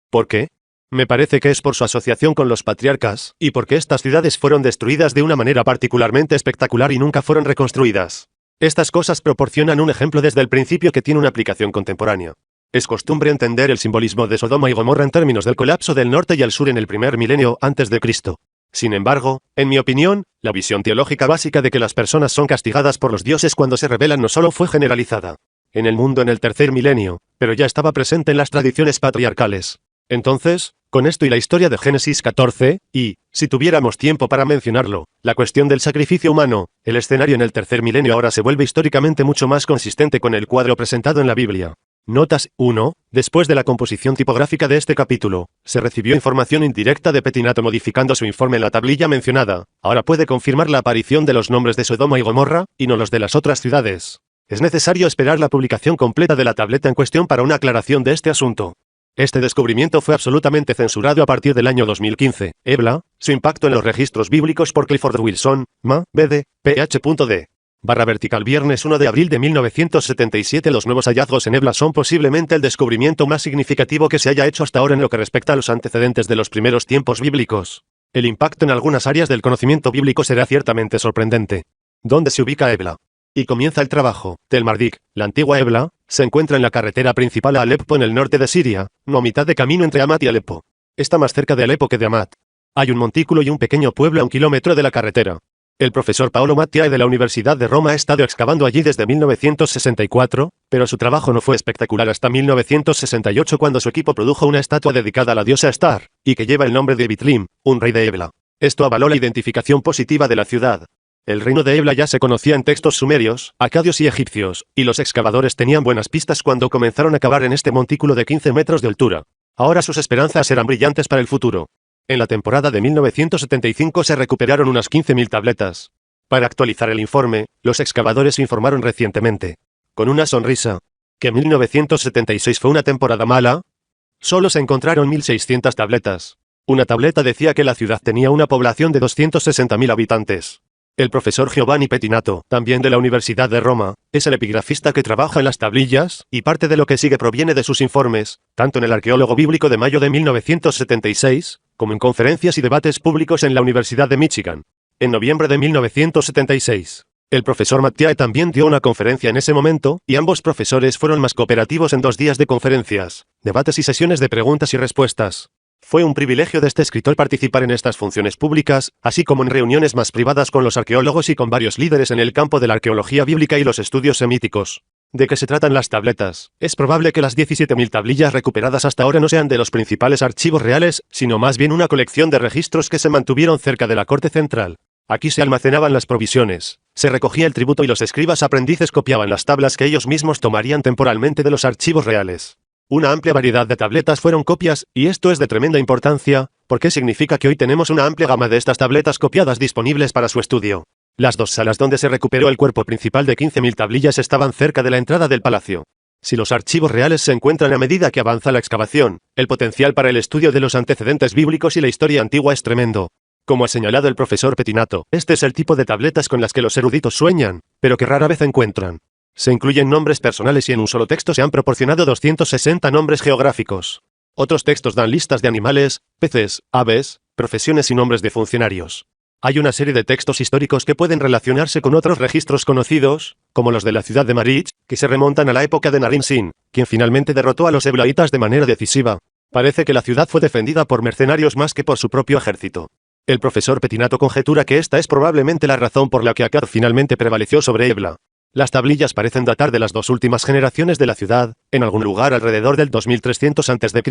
¿Por qué? Me parece que es por su asociación con los patriarcas, y porque estas ciudades fueron destruidas de una manera particularmente espectacular y nunca fueron reconstruidas. Estas cosas proporcionan un ejemplo desde el principio que tiene una aplicación contemporánea. Es costumbre entender el simbolismo de Sodoma y Gomorra en términos del colapso del norte y el sur en el primer milenio antes de Cristo. Sin embargo, en mi opinión, la visión teológica básica de que las personas son castigadas por los dioses cuando se rebelan no solo fue generalizada en el mundo en el tercer milenio, pero ya estaba presente en las tradiciones patriarcales. Entonces, con esto y la historia de Génesis 14, y, si tuviéramos tiempo para mencionarlo, la cuestión del sacrificio humano, el escenario en el tercer milenio ahora se vuelve históricamente mucho más consistente con el cuadro presentado en la Biblia. Notas 1. Después de la composición tipográfica de este capítulo, se recibió información indirecta de Pettinato modificando su informe en la tablilla mencionada. Ahora puede confirmar la aparición de los nombres de Sodoma y Gomorra, y no los de las otras ciudades. Es necesario esperar la publicación completa de la tableta en cuestión para una aclaración de este asunto. Este descubrimiento fue absolutamente censurado a partir del año 2015. Ebla, su impacto en los registros bíblicos por Clifford Wilson, Ma. Bd. Ph.D. /vertical Viernes 1 de abril de 1977. Los nuevos hallazgos en Ebla son posiblemente el descubrimiento más significativo que se haya hecho hasta ahora en lo que respecta a los antecedentes de los primeros tiempos bíblicos. El impacto en algunas áreas del conocimiento bíblico será ciertamente sorprendente. ¿Dónde se ubica Ebla? Y comienza el trabajo. Tel Mardik, la antigua Ebla, se encuentra en la carretera principal a Alepo en el norte de Siria, no a mitad de camino entre Hamat y Alepo. Está más cerca de Alepo que de Hamat. Hay un montículo y un pequeño pueblo a 1 kilómetro de la carretera. El profesor Paolo Mattiae de la Universidad de Roma ha estado excavando allí desde 1964, pero su trabajo no fue espectacular hasta 1968 cuando su equipo produjo una estatua dedicada a la diosa Star, y que lleva el nombre de Bitlim, un rey de Ebla. Esto avaló la identificación positiva de la ciudad. El reino de Ebla ya se conocía en textos sumerios, acadios y egipcios, y los excavadores tenían buenas pistas cuando comenzaron a cavar en este montículo de 15 metros de altura. Ahora sus esperanzas eran brillantes para el futuro. En la temporada de 1975 se recuperaron unas 15.000 tabletas. Para actualizar el informe, los excavadores informaron recientemente, con una sonrisa, que 1976 fue una temporada mala. Solo se encontraron 1.600 tabletas. Una tableta decía que la ciudad tenía una población de 260.000 habitantes. El profesor Giovanni Pettinato, también de la Universidad de Roma, es el epigrafista que trabaja en las tablillas, y parte de lo que sigue proviene de sus informes, tanto en el Arqueólogo Bíblico de mayo de 1976, como en conferencias y debates públicos en la Universidad de Michigan. En noviembre de 1976, el profesor Mattiae también dio una conferencia en ese momento, y ambos profesores fueron más cooperativos en 2 días de conferencias, debates y sesiones de preguntas y respuestas. Fue un privilegio de este escritor participar en estas funciones públicas, así como en reuniones más privadas con los arqueólogos y con varios líderes en el campo de la arqueología bíblica y los estudios semíticos. ¿De qué se tratan las tabletas? Es probable que las 17.000 tablillas recuperadas hasta ahora no sean de los principales archivos reales, sino más bien una colección de registros que se mantuvieron cerca de la corte central. Aquí se almacenaban las provisiones, se recogía el tributo y los escribas aprendices copiaban las tablas que ellos mismos tomarían temporalmente de los archivos reales. Una amplia variedad de tabletas fueron copias, y esto es de tremenda importancia, porque significa que hoy tenemos una amplia gama de estas tabletas copiadas disponibles para su estudio. Las 2 salas donde se recuperó el cuerpo principal de 15.000 tablillas estaban cerca de la entrada del palacio. Si los archivos reales se encuentran a medida que avanza la excavación, el potencial para el estudio de los antecedentes bíblicos y la historia antigua es tremendo. Como ha señalado el profesor Pettinato, este es el tipo de tabletas con las que los eruditos sueñan, pero que rara vez encuentran. Se incluyen nombres personales y en un solo texto se han proporcionado 260 nombres geográficos. Otros textos dan listas de animales, peces, aves, profesiones y nombres de funcionarios. Hay una serie de textos históricos que pueden relacionarse con otros registros conocidos, como los de la ciudad de Marich, que se remontan a la época de Narim Sin, quien finalmente derrotó a los eblaitas de manera decisiva. Parece que la ciudad fue defendida por mercenarios más que por su propio ejército. El profesor Pettinato conjetura que esta es probablemente la razón por la que Akkad finalmente prevaleció sobre Ebla. Las tablillas parecen datar de las 2 últimas generaciones de la ciudad, en algún lugar alrededor del 2300 a.C.,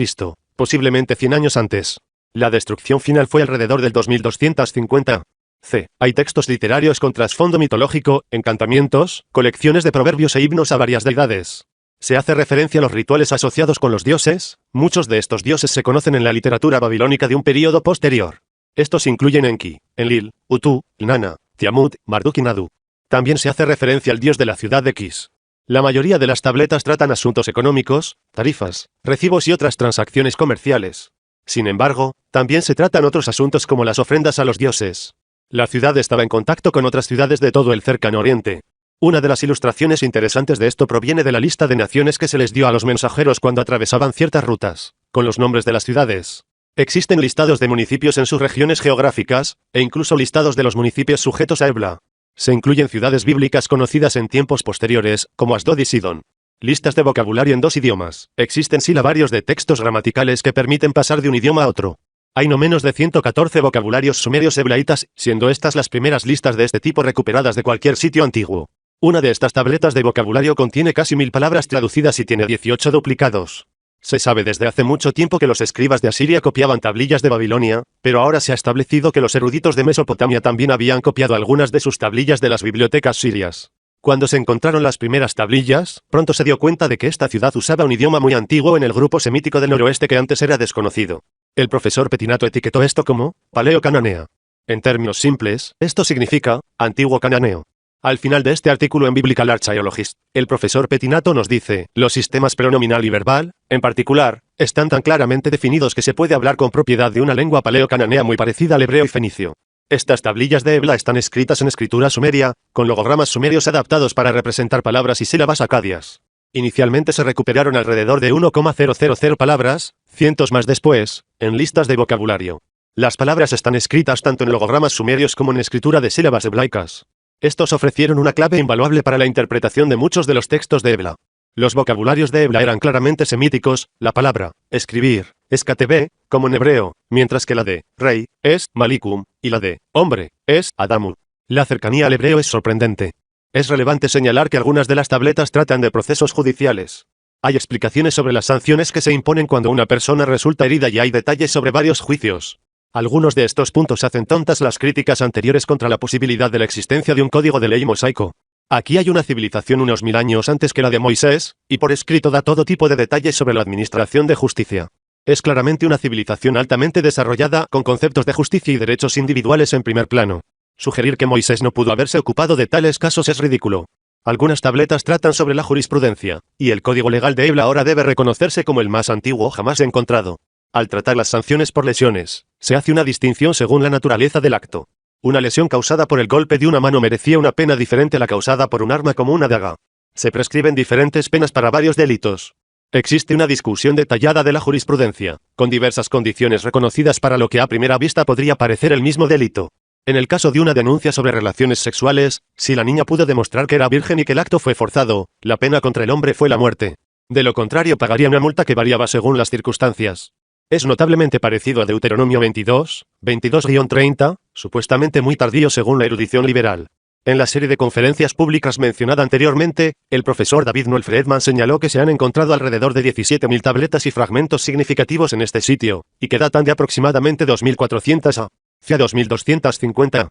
posiblemente 100 años antes. La destrucción final fue alrededor del 2250. C. Hay textos literarios con trasfondo mitológico, encantamientos, colecciones de proverbios e himnos a varias deidades. Se hace referencia a los rituales asociados con los dioses, Muchos de estos dioses se conocen en la literatura babilónica de un período posterior. Estos incluyen Enki, Enlil, Utu, Nana, Tiamut, Marduk y Nadu. También se hace referencia al dios de la ciudad de Kis. La mayoría de las tabletas tratan asuntos económicos, tarifas, recibos y otras transacciones comerciales. Sin embargo, también se tratan otros asuntos como las ofrendas a los dioses. La ciudad estaba en contacto con otras ciudades de todo el cercano oriente. Una de las ilustraciones interesantes de esto proviene de la lista de naciones que se les dio a los mensajeros cuando atravesaban ciertas rutas, con los nombres de las ciudades. Existen listados de municipios en sus regiones geográficas, e incluso listados de los municipios sujetos a Ebla. Se incluyen ciudades bíblicas conocidas en tiempos posteriores, como Asdod y Sidón. Listas de vocabulario en 2 idiomas. Existen silabarios de textos gramaticales que permiten pasar de un idioma a otro. Hay no menos de 114 vocabularios sumerios hebraitas, siendo estas las primeras listas de este tipo recuperadas de cualquier sitio antiguo. Una de estas tabletas de vocabulario contiene casi 1000 palabras traducidas y tiene 18 duplicados. Se sabe desde hace mucho tiempo que los escribas de Asiria copiaban tablillas de Babilonia, pero ahora se ha establecido que los eruditos de Mesopotamia también habían copiado algunas de sus tablillas de las bibliotecas sirias. Cuando se encontraron las primeras tablillas, pronto se dio cuenta de que esta ciudad usaba un idioma muy antiguo en el grupo semítico del noroeste que antes era desconocido. El profesor Petinato etiquetó esto como paleo-cananea. En términos simples, esto significa antiguo cananeo. Al final de este artículo en Biblical Archaeologist, el profesor Petinato nos dice, los sistemas pronominal y verbal, en particular, están tan claramente definidos que se puede hablar con propiedad de una lengua paleo-cananea muy parecida al hebreo y fenicio. Estas tablillas de Ebla están escritas en escritura sumeria, con logogramas sumerios adaptados para representar palabras y sílabas acadias. Inicialmente se recuperaron alrededor de 1,000 palabras, cientos más después, en listas de vocabulario. Las palabras están escritas tanto en logogramas sumerios como en escritura de sílabas heblaicas. Estos ofrecieron una clave invaluable para la interpretación de muchos de los textos de Ebla. Los vocabularios de Ebla eran claramente semíticos, la palabra escribir es KTB, como en hebreo, mientras que la de rey es malikum, y la de hombre es adamu. La cercanía al hebreo es sorprendente. Es relevante señalar que algunas de las tabletas tratan de procesos judiciales. Hay explicaciones sobre las sanciones que se imponen cuando una persona resulta herida y hay detalles sobre varios juicios. Algunos de estos puntos hacen tontas las críticas anteriores contra la posibilidad de la existencia de un código de ley mosaico. Aquí hay una civilización unos 1000 años antes que la de Moisés, y por escrito da todo tipo de detalles sobre la administración de justicia. Es claramente una civilización altamente desarrollada, con conceptos de justicia y derechos individuales en primer plano. Sugerir que Moisés no pudo haberse ocupado de tales casos es ridículo. Algunas tabletas tratan sobre la jurisprudencia, y el código legal de Ebla ahora debe reconocerse como el más antiguo jamás encontrado. Al tratar las sanciones por lesiones, se hace una distinción según la naturaleza del acto. Una lesión causada por el golpe de una mano merecía una pena diferente a la causada por un arma como una daga. Se prescriben diferentes penas para varios delitos. Existe una discusión detallada de la jurisprudencia, con diversas condiciones reconocidas para lo que a primera vista podría parecer el mismo delito. En el caso de una denuncia sobre relaciones sexuales, si la niña pudo demostrar que era virgen y que el acto fue forzado, la pena contra el hombre fue la muerte. De lo contrario pagaría una multa que variaba según las circunstancias. Es notablemente parecido a Deuteronomio 22, 22-30, supuestamente muy tardío según la erudición liberal. En la serie de conferencias públicas mencionada anteriormente, el profesor David Noel Friedman señaló que se han encontrado alrededor de 17.000 tabletas y fragmentos significativos en este sitio, y que datan de aproximadamente 2.400 a 2.250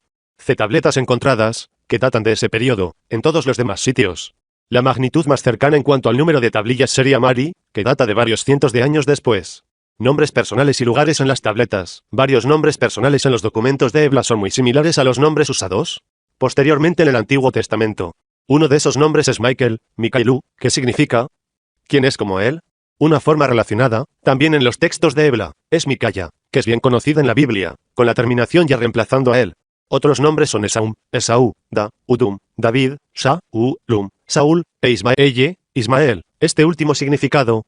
tabletas encontradas, que datan de ese periodo, en todos los demás sitios. La magnitud más cercana en cuanto al número de tablillas sería Mari, que data de varios cientos de años después. Nombres personales y lugares en las tabletas. Varios nombres personales en los documentos de Ebla son muy similares a los nombres usados posteriormente en el Antiguo Testamento. Uno de esos nombres es Michael, Mikailu, que significa ¿quién es como él? Una forma relacionada, también en los textos de Ebla, es Micaya, que es bien conocida en la Biblia, con la terminación ya reemplazando a él. Otros nombres son Esaú, Esaú, Da, Udum, David, Sha, Lum, Saúl, e Ismael. Este último significado,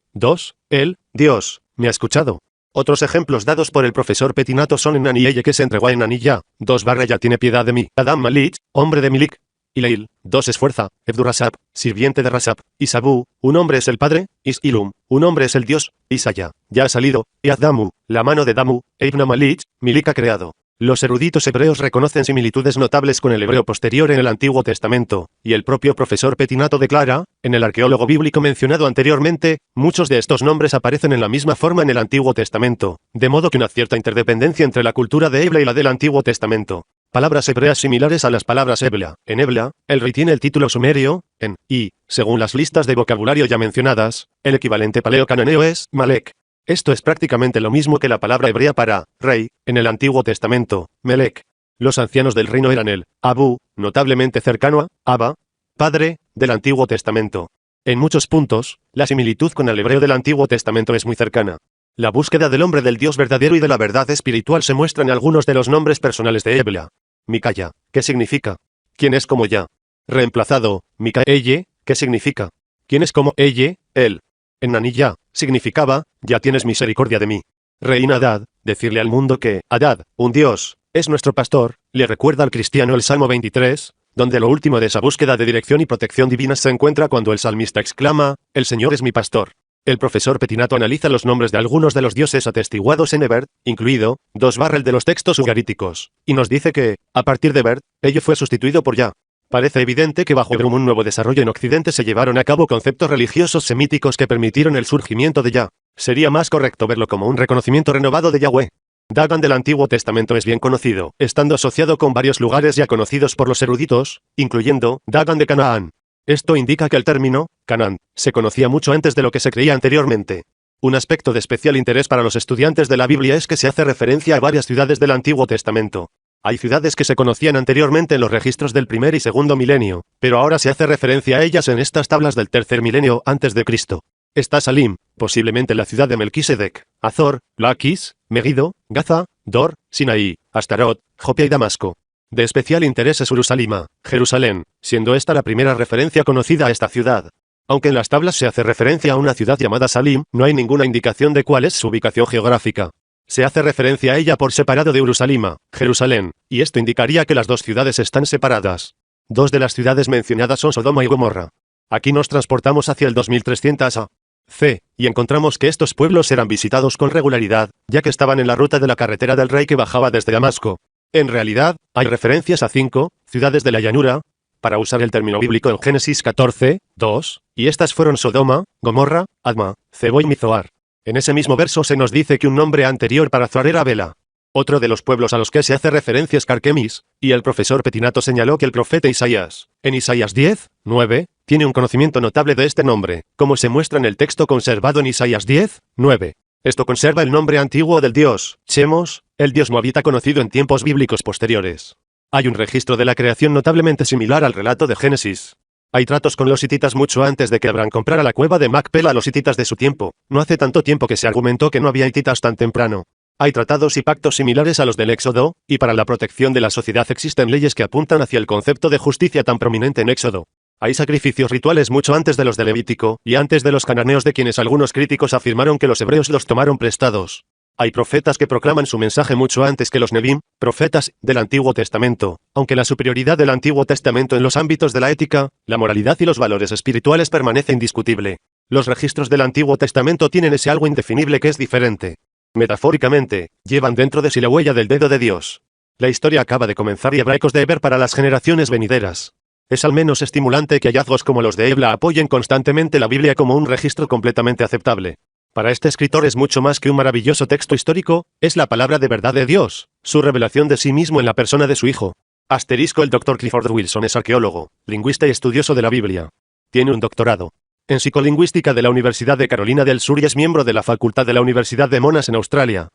él, Dios, me ha escuchado. Otros ejemplos dados por el profesor Petinato son en Anielle que se entregó a Enanilla, ya tiene piedad de mí, Adam Malich, hombre de Milik, y Leil, es fuerza, Ebdurasap, sirviente de Rasap, y Sabú, un hombre es el padre, Is-Ilum, un hombre es el dios, Isaya, ya ha salido, y Azdamu, la mano de Damu, e Ibn Malich, Milik ha creado. Los eruditos hebreos reconocen similitudes notables con el hebreo posterior en el Antiguo Testamento, y el propio profesor Petinato declara, en el arqueólogo bíblico mencionado anteriormente, muchos de estos nombres aparecen en la misma forma en el Antiguo Testamento, de modo que una cierta interdependencia entre la cultura de Ebla y la del Antiguo Testamento. Palabras hebreas similares a las palabras Ebla. En Ebla, el rey tiene el título sumerio, según las listas de vocabulario ya mencionadas, el equivalente paleo-cananeo es Malek. Esto es prácticamente lo mismo que la palabra hebrea para rey en el Antiguo Testamento, Melech. Los ancianos del reino eran el Abu, notablemente cercano a Abba, padre, del Antiguo Testamento. En muchos puntos, la similitud con el hebreo del Antiguo Testamento es muy cercana. La búsqueda del hombre del Dios verdadero y de la verdad espiritual se muestra en algunos de los nombres personales de Ebla. Micaya, ¿qué significa? ¿Quién es como ya? Reemplazado, Micaelle, ¿qué significa? ¿Quién es como elle? Él. En Naniyá, significaba, ya tienes misericordia de mí. Reina Adad, decirle al mundo que, Adad, un Dios, es nuestro pastor, le recuerda al cristiano el Salmo 23, donde lo último de esa búsqueda de dirección y protección divinas se encuentra cuando el salmista exclama, el Señor es mi pastor. El profesor Petinato analiza los nombres de algunos de los dioses atestiguados en Eber, incluido, 2 el de los textos ugaríticos, y nos dice que, a partir de Eber, ello fue sustituido por Ya. Parece evidente que bajo un nuevo desarrollo en Occidente se llevaron a cabo conceptos religiosos semíticos que permitieron el surgimiento de Ya. Sería más correcto verlo como un reconocimiento renovado de Yahweh. Dagan del Antiguo Testamento es bien conocido, estando asociado con varios lugares ya conocidos por los eruditos, incluyendo Dagan de Canaán. Esto indica que el término, Canaán, se conocía mucho antes de lo que se creía anteriormente. Un aspecto de especial interés para los estudiantes de la Biblia es que se hace referencia a varias ciudades del Antiguo Testamento. Hay ciudades que se conocían anteriormente en los registros del primer y segundo milenio, pero ahora se hace referencia a ellas en estas tablas del tercer milenio antes de Cristo. Está Salim, posiblemente la ciudad de Melquisedec, Azor, Laquis, Megiddo, Gaza, Dor, Sinaí, Astarot, Jopia y Damasco. De especial interés es Urusalima, Jerusalén, siendo esta la primera referencia conocida a esta ciudad. Aunque en las tablas se hace referencia a una ciudad llamada Salim, no hay ninguna indicación de cuál es su ubicación geográfica. Se hace referencia a ella por separado de Urusalima, Jerusalén, y esto indicaría que las dos ciudades están separadas. 2 de las ciudades mencionadas son Sodoma y Gomorra. Aquí nos transportamos hacia el 2300 a.C., y encontramos que estos pueblos eran visitados con regularidad, ya que estaban en la ruta de la carretera del rey que bajaba desde Damasco. En realidad, hay referencias a 5 ciudades de la llanura, para usar el término bíblico en Génesis 14, 2, y estas fueron Sodoma, Gomorra, Adma, Zebo y Mizoar. En ese mismo verso se nos dice que un nombre anterior para Zoar era Bela. Otro de los pueblos a los que se hace referencia es Carquemis, y el profesor Petinato señaló que el profeta Isaías, en Isaías 10, 9, tiene un conocimiento notable de este nombre, como se muestra en el texto conservado en Isaías 10, 9. Esto conserva el nombre antiguo del dios, Chemos, el dios moabita conocido en tiempos bíblicos posteriores. Hay un registro de la creación notablemente similar al relato de Génesis. Hay tratos con los hititas mucho antes de que Abraham comprara la cueva de Macpela a los hititas de su tiempo. No hace tanto tiempo que se argumentó que no había hititas tan temprano. Hay tratados y pactos similares a los del Éxodo, y para la protección de la sociedad existen leyes que apuntan hacia el concepto de justicia tan prominente en Éxodo. Hay sacrificios rituales mucho antes de los de Levítico, y antes de los cananeos de quienes algunos críticos afirmaron que los hebreos los tomaron prestados. Hay profetas que proclaman su mensaje mucho antes que los Nebim, profetas del Antiguo Testamento, aunque la superioridad del Antiguo Testamento en los ámbitos de la ética, la moralidad y los valores espirituales permanece indiscutible. Los registros del Antiguo Testamento tienen ese algo indefinible que es diferente. Metafóricamente, llevan dentro de sí la huella del dedo de Dios. La historia acaba de comenzar y habrá ecos de Eber para las generaciones venideras. Es al menos estimulante que hallazgos como los de Ebla apoyen constantemente la Biblia como un registro completamente aceptable. Para este escritor es mucho más que un maravilloso texto histórico, es la palabra de verdad de Dios, su revelación de sí mismo en la persona de su Hijo. Asterisco: el Dr. Clifford Wilson es arqueólogo, lingüista y estudioso de la Biblia. Tiene un doctorado en psicolingüística de la Universidad de Carolina del Sur y es miembro de la facultad de la Universidad de Monash en Australia.